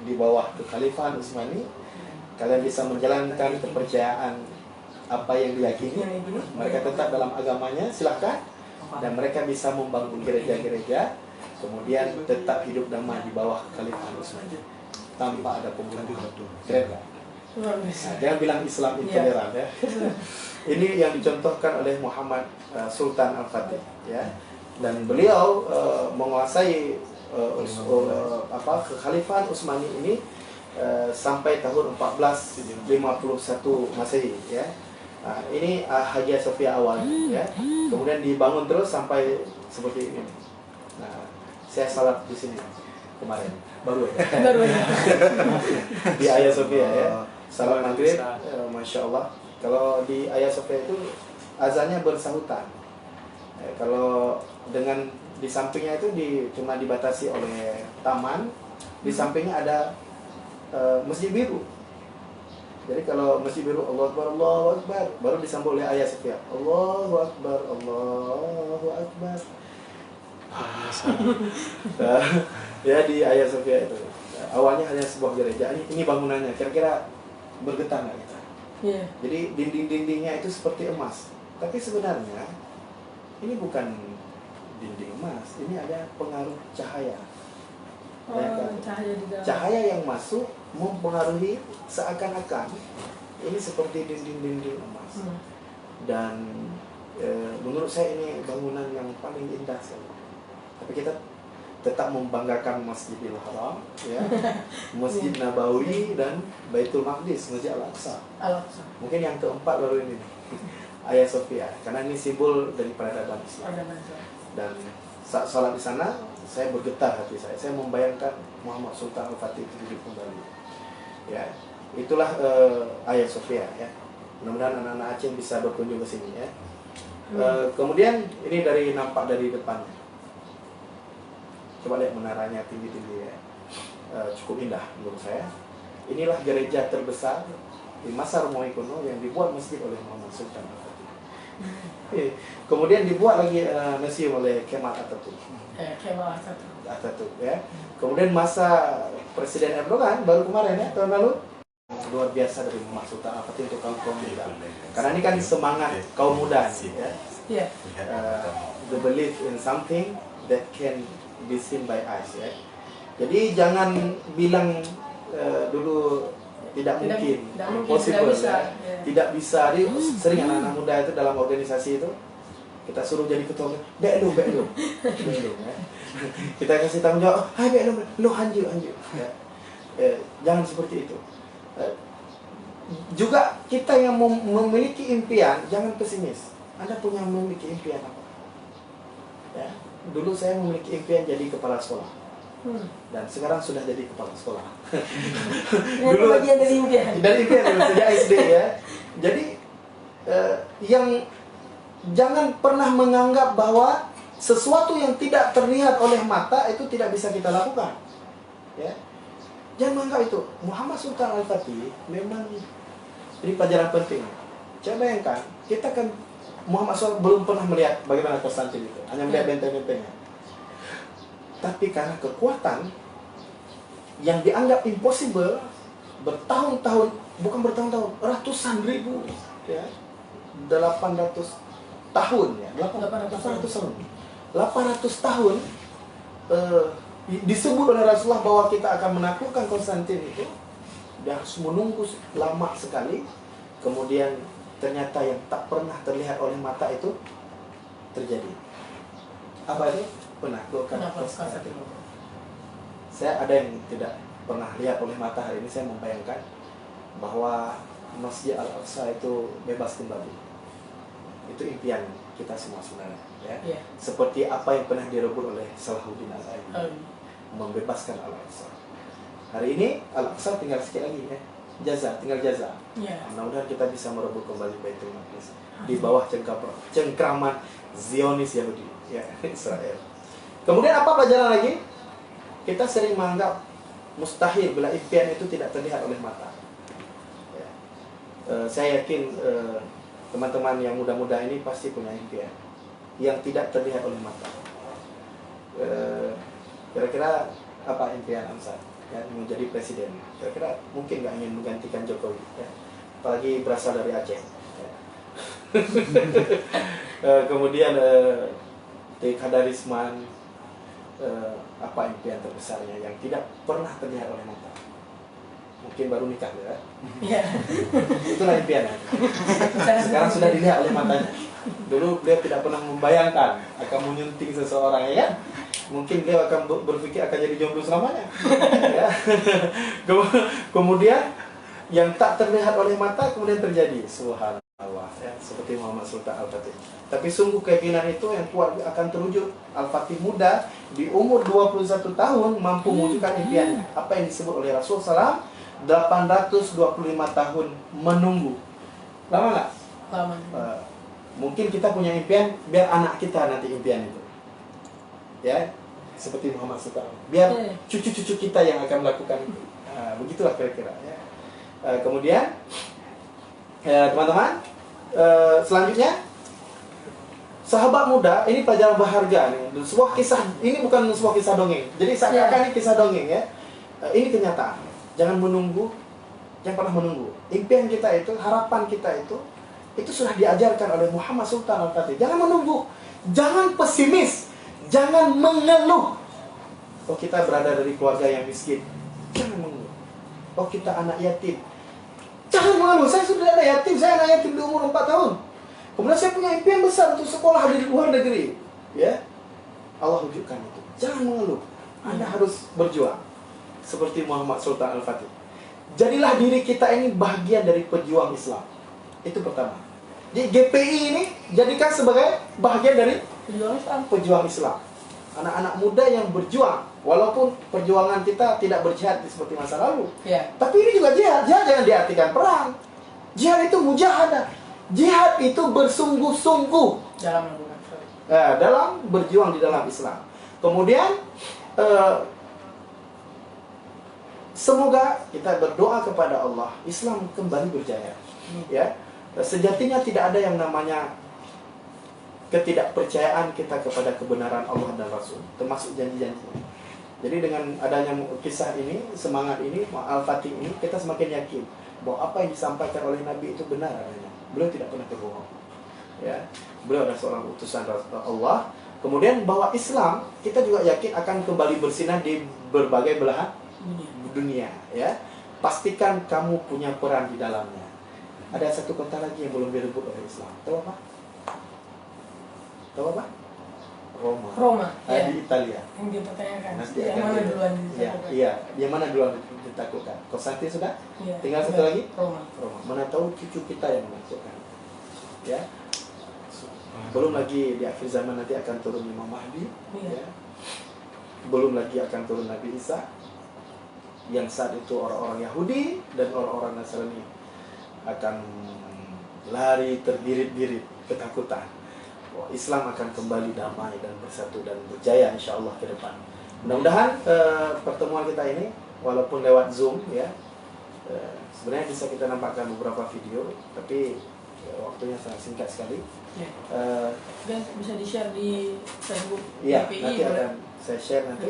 di bawah kekhalifahan Utsmani, kalian bisa menjalankan kepercayaan apa yang diyakini, mereka tetap dalam agamanya, silahkan, dan mereka bisa membangun gereja-gereja, kemudian tetap hidup damai di bawah kekhalifahan Utsmani tanpa ada pembunuhan. Keren nggak? Nah, jangan bilang Islam intoleran ya. Ini yang dicontohkan oleh Muhammad Sultan Al-Fatih ya. Dan beliau menguasai kekhalifahan Utsmani ini sampai tahun 1451 Masehi ya. Nah, ini Hagia Sophia awal ya. Kemudian dibangun terus sampai seperti ini. Nah, saya salat di sini kemarin baru ya. Di Hagia Sophia ya. Salat maghrib, Masya Allah. Kalau di Hagia Sophia itu azannya bersahutan. Kalau dengan di sampingnya itu cuma dibatasi oleh taman, di sampingnya ada masjid biru. Jadi kalau masjid biru Allahu Akbar, Allahu Akbar, baru disambung oleh Hagia Sophia. Allahu Akbar, Allahu Akbar. Ya di Hagia Sophia itu. Awalnya hanya sebuah gereja. Ini bangunannya. Kira-kira bergetar nggak kita? Yeah. Jadi dinding-dindingnya itu seperti emas. Tapi sebenarnya ini bukan dinding emas. Ini ada pengaruh cahaya. Cahaya yang masuk mempengaruhi seakan-akan ini seperti dinding-dinding emas. Dan menurut saya ini bangunan yang paling indah sekali. Tapi kita tetap membanggakan Masjidil Haram, ya, Masjid Nabawi dan Baitul Maqdis, Masjid Al-Aqsa. Mungkin yang keempat baru ini, Hagia Sophia, karena ini simbol dari peradaban Islam. Dan saat sholat di sana, saya bergetar hati saya. Saya membayangkan Muhammad Sultan Al-Fatih hidup kembali. Ya, itulah Hagia Sophia. Ya, mudah-mudahan anak-anak Aceh bisa berkunjung ke sini. Ya. Kemudian ini nampak dari depannya. Coba lihat menaranya tinggi-tinggi ya. Cukup indah menurut saya. Inilah gereja terbesar di masa Romawi kuno yang dibuat masjid oleh Muhammad Sultan Al-Fatih. Kemudian dibuat lagi museum oleh Kemal Atatürk. Atatürk ya. Kemudian masa Presiden Erdogan baru kemarin ya, tahun lalu, luar biasa dari Muhammad Sultan Al-Fatih untuk kaum muda. Karena ini kan semangat kaum muda ya. The belief in something that can be seen by eyes ya. Jadi jangan bilang dulu tidak mungkin, tidak mungkin, impossible, tidak bisa. ya. Ya. Tidak bisa. Dia sering anak-anak muda itu dalam organisasi itu kita suruh jadi ketua, bek lu, ya. Kita kasih tanggung jawab, hai bek lu hanju. Ya. Jangan seperti itu. Juga kita yang memiliki impian, jangan pesimis. Anda punya memiliki impian apa? Ya. Dulu saya memiliki impian jadi kepala sekolah. Dan sekarang sudah jadi kepala sekolah. Dulu bagian dari impian. Dari impian sejak SD ya. Jadi yang jangan pernah menganggap bahwa sesuatu yang tidak terlihat oleh mata itu tidak bisa kita lakukan. Ya. Jangan menganggap itu. Muhammad Sultan Al-Fatih memang ini pelajaran penting. Coba bayangkan, kita kan Muhammad Sultan belum pernah melihat bagaimana Konstantin itu, hanya melihat benteng-bentengnya. Tapi karena kekuatan yang dianggap impossible bertahun-tahun, bukan bertahun-tahun, ratusan ribu, ya, 800 tahun ya, 800 tahun. 800 tahun disebut oleh Rasulullah bahwa kita akan menaklukkan Konstantin itu. Dia harus menunggu lama sekali. Kemudian ternyata yang tak pernah terlihat oleh mata itu terjadi. Apa itu? Penaklukan Konstantin. Saya ada yang tidak pernah lihat oleh mata hari ini, saya membayangkan bahwa Masjid Al-Aqsa itu bebas kembali. Itu impian kita semua sebenarnya, ya. Yeah. Seperti apa yang pernah direbut oleh Salahuddin Al-Ayyubi, membebaskan Al-Aqsa. Hari ini Al-Aqsa tinggal sedikit lagi, ya. Tinggal Jaza. Yeah. Mudah-mudahan kita bisa merebut kembali Baitul Maqdis di bawah cengkraman Zionis Yahudi, ya, Israel. Kemudian apa pelajaran lagi? Kita sering menganggap mustahil bila impian itu tidak terlihat oleh mata. Ya. Saya yakin teman-teman yang muda-muda ini pasti punya impian yang tidak terlihat oleh mata. Kira-kira apa impian Amsar? Ya, menjadi presiden. Kira-kira mungkin nggak ingin menggantikan Jokowi, ya. Apalagi berasal dari Aceh. Ya. Kemudian Kadarisman, apa impian terbesarnya yang tidak pernah terlihat oleh mata? Mungkin baru nikah, ya. Iya. Itulah impiannya. Sekarang sudah dilihat oleh matanya. Dulu beliau tidak pernah membayangkan akan menyunting seseorang, ya kan? Mungkin beliau akan berpikir akan jadi jomblo selamanya. Ya. Kemudian yang tak terlihat oleh mata kemudian terjadi. Subhanallah, ya, seperti Muhammad Sultan Al-Fatih. Tapi sungguh keyakinan itu yang kuat akan terwujud. Al-Fatih muda di umur 21 tahun mampu mewujudkan impiannya. Apa yang disebut oleh Rasulullah SAW, 825 tahun menunggu. Lama nggak? Lama. Mungkin kita punya impian biar anak kita nanti impian itu. Ya, seperti Muhammad Sultan. Biar cucu-cucu kita yang akan melakukan itu. Begitulah kira-kira, ya. Kemudian teman-teman, selanjutnya sahabat muda, ini pelajaran berharga nih. Sebuah kisah, ini bukan sebuah kisah dongeng. Jadi seakan-akan ini kisah dongeng, ya. Ini kenyataan. Jangan menunggu, jangan pernah menunggu. Impian kita itu, harapan kita itu sudah diajarkan oleh Muhammad Sultan Al-Fatih. Jangan menunggu, jangan pesimis, jangan mengeluh. Oh, kita berada dari keluarga yang miskin, jangan mengeluh. Oh, kita anak yatim, jangan mengeluh. Saya sudah anak yatim, saya anak yatim di umur 4 tahun. Kemudian saya punya impian besar untuk sekolah di luar negeri, ya. Allah wujudkan itu. Jangan mengeluh. Anda harus berjuang seperti Muhammad Sultan Al-Fatih. Jadilah diri kita ini bagian dari pejuang Islam. Itu pertama. Jadi GPI ini jadikan sebagai bagian dari pejuang Islam. Anak-anak muda yang berjuang, walaupun perjuangan kita tidak berjihad seperti masa lalu, ya. Tapi ini juga jihad. Jihad jangan diartikan perang. Jihad itu mujahadah. Jihad itu bersungguh-sungguh dalam berjuang di dalam Islam. Kemudian semoga kita berdoa kepada Allah, Islam kembali berjaya. Ya, sejatinya tidak ada yang namanya ketidakpercayaan kita kepada kebenaran Allah dan Rasul, termasuk janji-janji. Jadi dengan adanya kisah ini, semangat ini, Al-Fatih ini, kita semakin yakin bahwa apa yang disampaikan oleh Nabi itu benar adanya. Beliau tidak pernah berbohong. Ya, beliau adalah seorang utusan Allah. Kemudian bahwa Islam kita juga yakin akan kembali bersinar di berbagai belahan dunia. Ya, pastikan kamu punya peran di dalamnya. Ada satu kota lagi yang belum direbut oleh Islam. Tahu apa? Tahu apa? Roma. Roma, ya. Di Italia. Yang dipertanyakan. Nanti Yang akan mana di- duluan Iya, ditakutkan? iya. Yang mana duluan ditakutkan? Konstantin sudah? Iya. Tinggal satu lagi? Roma. Roma. Mana tahu cucu kita yang menakutkan. Ya. Belum lagi di akhir zaman nanti akan turun Imam Mahdi. Iya. Ya. Belum lagi akan turun Nabi Isa. Yang saat itu orang-orang Yahudi dan orang-orang Nasrani akan lari terbirit-birit ketakutan. Wah, Islam akan kembali damai dan bersatu dan berjaya insya Allah ke depan. Mudah-mudahan pertemuan kita ini walaupun lewat Zoom ya, sebenarnya bisa kita nampakkan beberapa video, tapi waktunya sangat singkat sekali. Ya. Eh, Dan bisa di-share di Facebook Iya, DPI, nanti boleh? akan saya share nanti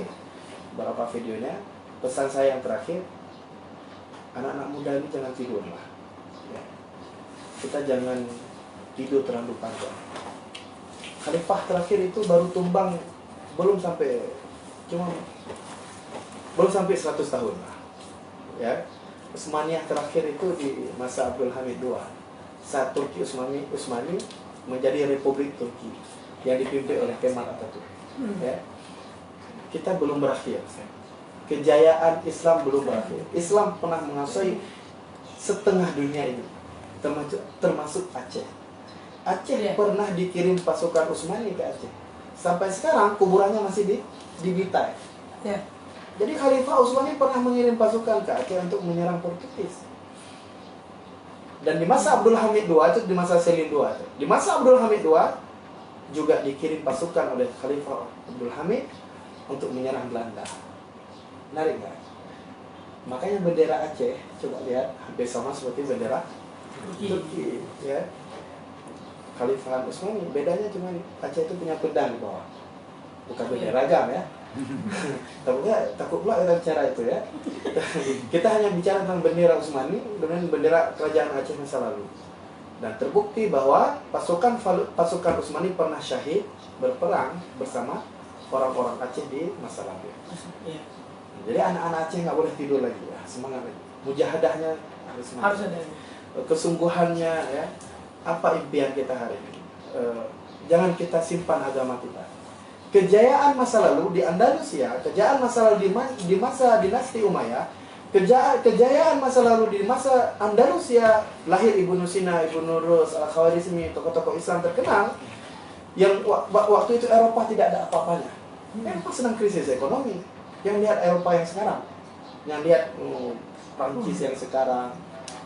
beberapa videonya. Pesan saya yang terakhir, anak-anak muda ini jangan tidur lah. Ya. Kita jangan tidur terlalu panjang. Khalifah terakhir itu baru tumbang belum sampai 100 tahun lah. Ya. Utsmaniyah terakhir itu di masa Abdul Hamid II. Saat Turki Utsmani menjadi Republik Turki yang dipimpin oleh Kemal Atatürk. Ya. Kita belum berakhir. Kejayaan Islam belum berakhir. Islam pernah menguasai setengah dunia ini, termasuk Aceh. Aceh Iya. pernah dikirim pasukan Utsmani ke Aceh. Sampai sekarang kuburannya masih di Bitai. Ya. Jadi Khalifah Utsmani pernah mengirim pasukan ke Aceh untuk menyerang Portugis. Dan di masa Abdul Hamid II itu di masa Selim II itu. Di masa Abdul Hamid II juga dikirim pasukan oleh Khalifah Abdul Hamid untuk menyerang Belanda. Menarik nggak? Makanya bendera Aceh, coba lihat, hampir sama seperti bendera Turki, ya. Khalifah Utsmani, bedanya cuma Aceh itu punya pedang di bawah, bukan bendera agam ya. Takut pula kita bicara itu ya. Kita hanya bicara tentang bendera Utsmani dengan bendera kerajaan Aceh masa lalu. Dan terbukti bahwa pasukan Utsmani pernah syahid berperang bersama orang-orang Aceh di masa lalu. Iya. Jadi anak-anak Aceh nggak boleh tidur lagi ya, semangat lagi. Mujahadahnya harus semangat. Harus ada. Kesungguhannya ya, apa impian kita hari ini? Jangan kita simpan agama kita. Kejayaan masa lalu di Andalusia, kejayaan masa lalu di masa dinasti Umayyah, kejayaan masa lalu di masa Andalusia, lahir Ibnu Sina, Ibnu Rus, Al-Khawarizmi, tokoh-tokoh Islam terkenal, yang waktu itu Eropa tidak ada apa-apanya. Eropa sedang krisis ekonomi. Yang lihat Eropa yang sekarang, yang lihat Prancis yang sekarang,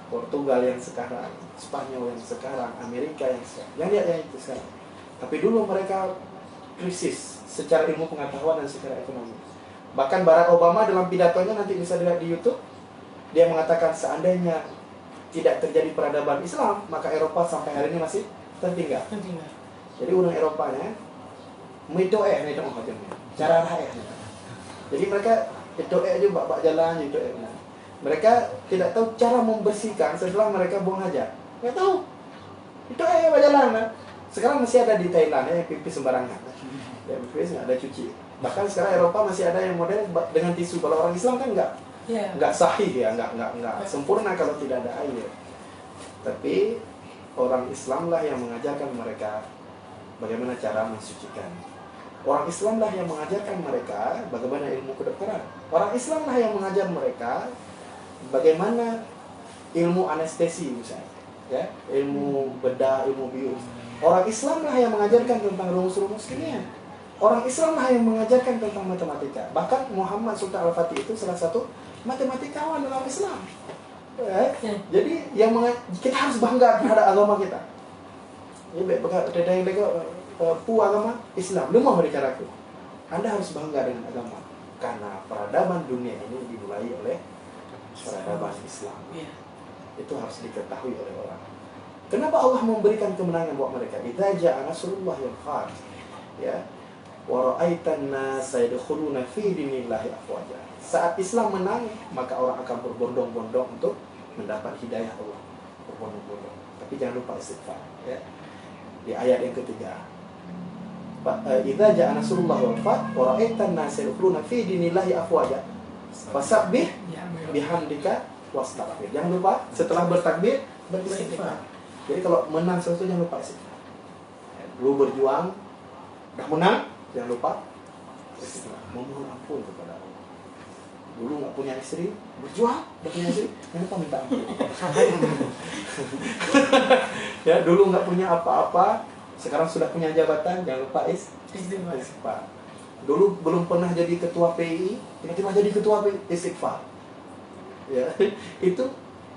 Portugal yang sekarang, Spanyol yang sekarang, Amerika yang sekarang, yang lihat yang itu sekarang. Tapi dulu mereka krisis secara ilmu pengetahuan dan secara ekonomi. Bahkan Barack Obama dalam pidatonya nanti bisa dilihat di YouTube, dia mengatakan seandainya tidak terjadi peradaban Islam, maka Eropa sampai hari ini masih tertinggal. Jadi orang Eropanya midoeh nih dong hajamnya, cara rakyat. Jadi mereka itu aja bak jalan itu mereka tidak tahu cara membersihkan setelah mereka buang hajat. Nggak tahu. Itu bak jalan kan. Sekarang masih ada di Thailand ya pipis sembarangan. Ya pipis nggak ada cuci. Bahkan sekarang Eropa masih ada yang model dengan tisu. Kalau orang Islam kan nggak sahih ya, nggak sempurna kalau tidak ada air. Tapi orang Islam lah yang mengajarkan mereka bagaimana cara mensucikan. Orang Islam lah yang mengajarkan mereka bagaimana ilmu kedokteran. Orang Islam lah yang mengajar mereka bagaimana ilmu anestesi misalnya, ya, ilmu bedah, ilmu bius. Orang Islam lah yang mengajarkan tentang rumus-rumus kimia. Orang Islam lah yang mengajarkan tentang matematika. Bahkan Muhammad Sultan Al-Fatih itu salah satu matematikawan dalam Islam. Jadi kita harus bangga terhadap agama kita. Ya, pu agama Islam, lemah mereka ragu. Anda harus bangga dengan agama karena peradaban dunia ini dimulai oleh peradaban Islam. Itu harus diketahui oleh orang. Kenapa Allah memberikan kemenangan buat mereka? Idza ja'a nasrullah wal fath. Ya. Wa ra'aitan nasa yadkhuluna fi dinillahi afwaja. Saat Islam menang, maka orang akan berbondong-bondong untuk mendapat hidayah Allah. Berbondong-bondong. Tapi jangan lupa istighfar, ya. Di ayat yang ketiga. Idza ja'a nasrullah wal fath wa ra'aitan nasa yadkhuluna fi dinillahi afwaja. Fasabbih bihamdika wastaghfir. Jangan lupa setelah bertakbir beristighfar. Jadi kalau menang sesuatu jangan lupa istighfar. Dulu berjuang, udah menang, jangan lupa istighfar. Memohon ampun kepada Allah. Dulu nggak punya istri, berjuang, udah punya istri, jangan lupa minta ampun. Ya, dulu nggak punya apa-apa, sekarang sudah punya jabatan, jangan lupa istighfar. Dulu belum pernah jadi ketua PI, tiba-tiba jadi ketua PI, istighfar. Ya,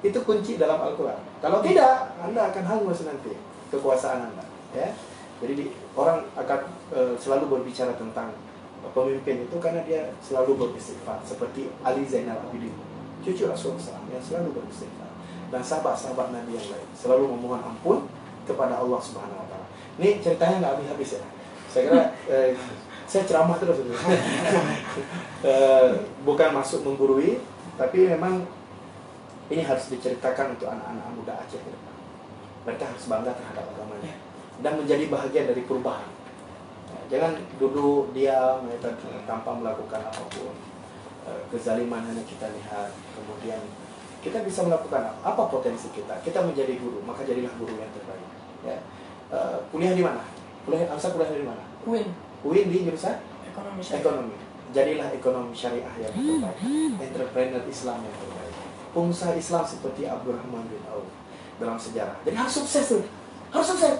itu kunci dalam Al-Quran. Kalau tidak, Anda akan hangus nanti kekuasaan Anda. Ya, jadi orang akan selalu berbicara tentang pemimpin itu karena dia selalu beristighfar. Seperti Ali Zainal Abidin, cucu Rasulullah yang selalu beristighfar. Dan sahabat-sahabat Nabi yang lain selalu memohon ampun kepada Allah Subhanahu Wa Taala. Ini ceritanya nggak habis-habis ya. Saya kira saya ceramah terus. Bukan masuk menggurui, tapi memang ini harus diceritakan untuk anak-anak muda Aceh ke depan. Mereka harus bangga terhadap agamanya dan menjadi bahagian dari perubahan. Jangan duduk diam tanpa melakukan apapun. Kezaliman hanya kita lihat, kemudian kita bisa melakukan apa potensi kita. Kita menjadi guru, maka jadilah guru yang terbaik. Ya. Kuliah di mana? Kuliah di mana? UIN di jurusan ekonomi. Jadilah ekonomi syariah yang terbaik, entrepreneur Islam yang terbaik, pengusaha Islam seperti Abdurrahman bin Auf dalam sejarah. Jadi harus sukses tuh, harus sukses.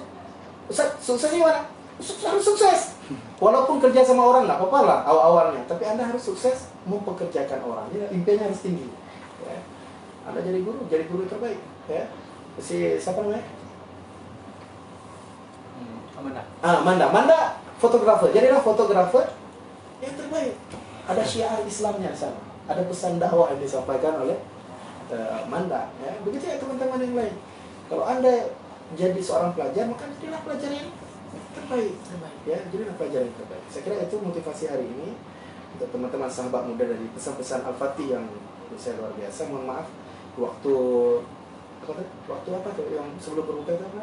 Sukses gimana? Harus sukses. Walaupun kerja sama orang nggak apa-apa lah awalnya, tapi Anda harus sukses mempekerjakan orang. Jadi impiannya harus tinggi. Ya. Anda jadi guru terbaik. Ya. Siapa namanya? Manda, fotografer. Jadilah fotografer yang terbaik. Ada syiar Islamnya di sana. Ada pesan dakwah yang disampaikan oleh Manda. Ya. Begitu ya teman-teman yang lain. Kalau Anda jadi seorang pelajar, maka jadilah pelajar yang terbaik. Ya, jadilah pelajar yang terbaik. Saya kira itu motivasi hari ini untuk teman-teman sahabat muda dari pesan-pesan Al-Fatih yang menurut saya luar biasa. Mohon maaf, waktu apa tuh yang sebelum berbuka itu apa?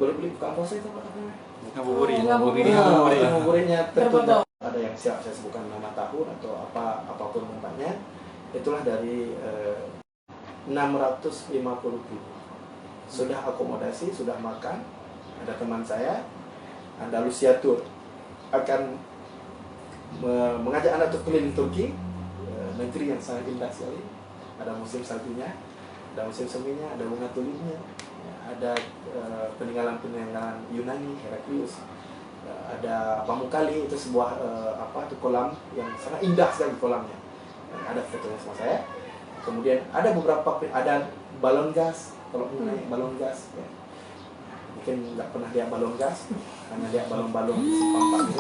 Boleh beli buka puasa itu apa namanya? Ngabuburitnya tertunda. Ada yang siap saya sebutkan nama tahun atau apapun tempatnya. Itulah dari 650.000. Sudah akomodasi, sudah makan. Ada teman saya, Andalusia Tour, akan mengajak Anda untuk keliling Turki, negeri yang sangat indah sekali. Ada musim saljunya, ada musim seminya, ada bunga tulipnya, ada peninggalan-peninggalan Yunani, Heraklius, ada Pamukkale, itu sebuah kolam yang sangat indah sekali kolamnya. Ada fotonya sama saya. Kemudian ada ada balon gas, kalau naik balon gas, ya. Mungkin nggak pernah lihat balon gas, hanya lihat balon-balon di Simpang ini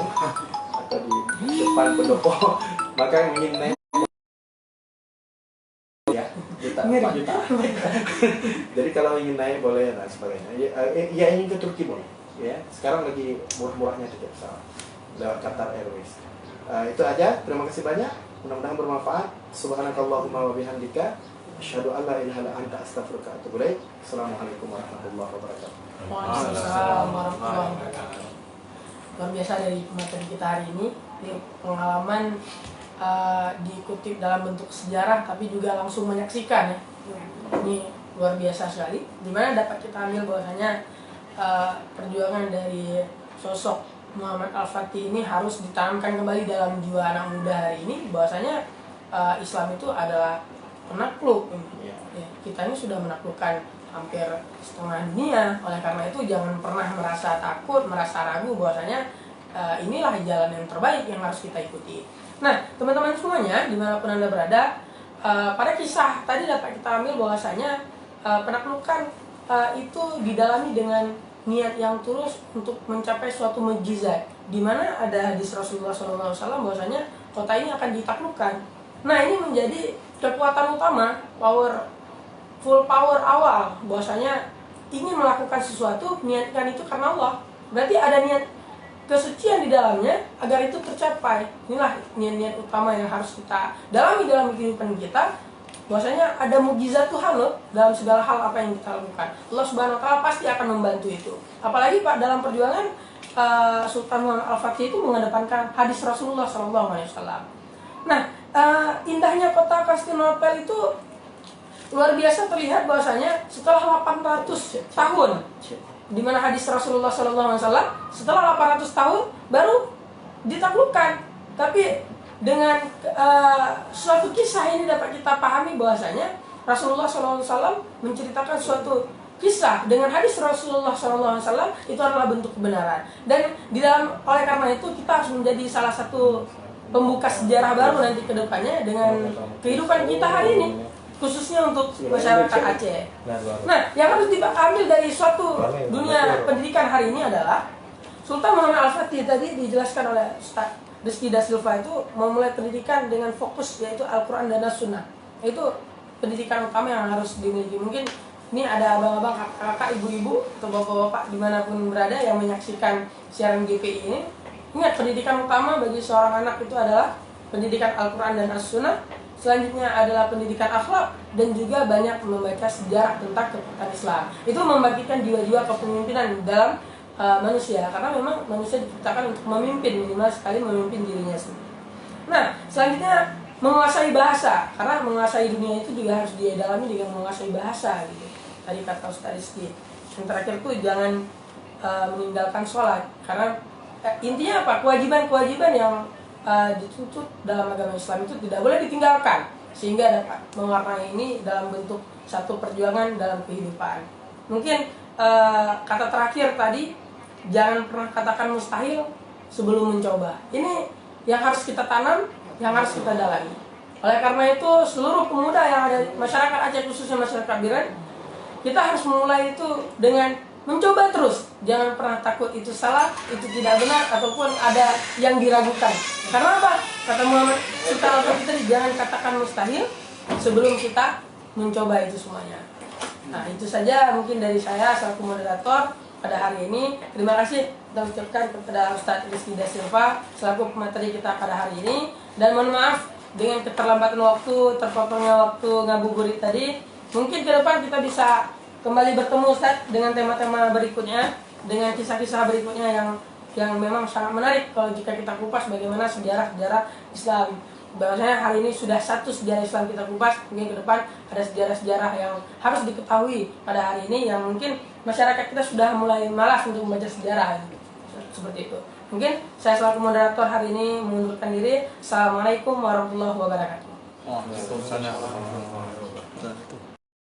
atau di depan pendopo. Maka yang ingin naik juta. Jadi kalau ingin naik boleh dan sebagainya. Ya ingin ke Turki boleh. Ya, sekarang lagi murah-murahnya tiket pesawat lewat Qatar Airways. Itu aja. Terima kasih banyak. Mudah-mudahan bermanfaat. Subhanakallahumma wa bihamdika asyhadu an la ilaha illa anta astaghfiruka wa atubu ilaik. Assalamualaikum warahmatullahi wabarakatuh. Waalaikumsalam warahmatullahi wabarakatuh. Luar biasa dari pemateri kita hari ini. Ini pengalaman dikutip dalam bentuk sejarah tapi juga langsung menyaksikan ya. Ini luar biasa sekali. Dimana dapat kita ambil bahwasanya perjuangan dari sosok Muhammad Al-Fatih ini harus ditanamkan kembali dalam jiwa anak muda hari ini, bahwasanya Islam itu adalah penakluk. Ya, kita ini sudah menaklukkan hampir setengah dunia. Oleh karena itu jangan pernah merasa takut, merasa ragu bahwasanya inilah jalan yang terbaik yang harus kita ikuti. Nah, teman-teman semuanya dimanapun Anda berada, pada kisah tadi dapat kita ambil bahwasanya penaklukan itu didalami dengan niat yang tulus untuk mencapai suatu mukjizat, di mana ada hadis Rasulullah SAW bahwasanya kota ini akan ditaklukkan. Nah, ini menjadi kekuatan utama, full power awal, bahwasanya ingin melakukan sesuatu, niatkan itu karena Allah. Berarti ada niat kesucian di dalamnya agar itu tercapai. Inilah niat-niat utama yang harus kita dalami dalam kehidupan kita, bahwasanya ada mukjizat Tuhan loh dalam segala hal apa yang kita lakukan. Allah Subhanahu wa taala pasti akan membantu itu. Apalagi Pak dalam perjuangan Sultan Muhammad Al-Fatih itu mengedepankan hadis Rasulullah SAW. Nah, indahnya kota Konstantinopel itu luar biasa terlihat bahwasanya setelah 800 tahun, di mana hadis Rasulullah SAW, setelah 800 tahun baru ditaklukkan. Tapi dengan suatu kisah ini dapat kita pahami bahwasanya Rasulullah SAW menceritakan suatu kisah dengan hadis Rasulullah SAW itu adalah bentuk kebenaran. Dan di dalam, oleh karena itu kita harus menjadi salah satu pembuka sejarah baru nanti ke depannya dengan kehidupan kita hari ini, khususnya untuk masyarakat Aceh. Nah, yang harus diambil dari suatu dunia pendidikan hari ini adalah Sultan Muhammad Al-Fatih tadi dijelaskan oleh Ustaz Rizky Da Silva itu memulai pendidikan dengan fokus yaitu Al-Quran dan As-Sunnah. Itu pendidikan utama yang harus dimiliki. Mungkin ini ada abang-abang, kakak-kakak, ibu-ibu atau bapak-bapak dimanapun berada yang menyaksikan siaran GPI ini. Ingat, pendidikan utama bagi seorang anak itu adalah pendidikan Al-Quran dan As-Sunnah. Selanjutnya adalah pendidikan akhlak dan juga banyak membaca sejarah tentang kekuatan Islam. Itu membagikan jiwa-jiwa kepemimpinan dalam manusia, karena memang manusia diciptakan untuk memimpin, minimal sekali memimpin dirinya sendiri. Nah, selanjutnya menguasai bahasa, karena menguasai dunia itu juga harus didalami dengan menguasai bahasa gitu. Tadi kata Ustaz Rizky. Yang terakhir itu jangan meninggalkan sholat, karena intinya apa? Kewajiban-kewajiban yang dituntut dalam agama Islam itu tidak boleh ditinggalkan, sehingga dapat mewarnai ini dalam bentuk satu perjuangan dalam kehidupan. Mungkin kata terakhir tadi, jangan pernah katakan mustahil sebelum mencoba. Ini yang harus kita tanam, yang harus kita dalami. Oleh karena itu seluruh pemuda yang ada di masyarakat Aceh, khususnya masyarakat Biren, kita harus memulai itu dengan mencoba terus. Jangan pernah takut itu salah, itu tidak benar, ataupun ada yang diragukan. Karena apa? Kata Muhammad Sultan Al-Fatih tadi, jangan katakan mustahil sebelum kita mencoba itu semuanya. Nah, itu saja mungkin dari saya selaku moderator pada hari ini. Terima kasih kita ucapkan kepada Ustaz Rizky Da Silva selaku pemateri kita pada hari ini. Dan mohon maaf dengan keterlambatan waktu, terpotongnya waktu ngabuburit tadi. Mungkin ke depan kita bisa kembali bertemu Ustaz dengan tema-tema berikutnya, dengan kisah-kisah berikutnya yang memang sangat menarik kalau jika kita kupas bagaimana sejarah-sejarah Islam. Bahwasanya hari ini sudah satu sejarah Islam kita kupas, mungkin ke depan ada sejarah-sejarah yang harus diketahui pada hari ini yang mungkin masyarakat kita sudah mulai malas untuk membaca sejarah gitu. Seperti itu. Mungkin saya selaku moderator hari ini mengundurkan diri. Assalamualaikum warahmatullahi wabarakatuh. Waalaikumsalam.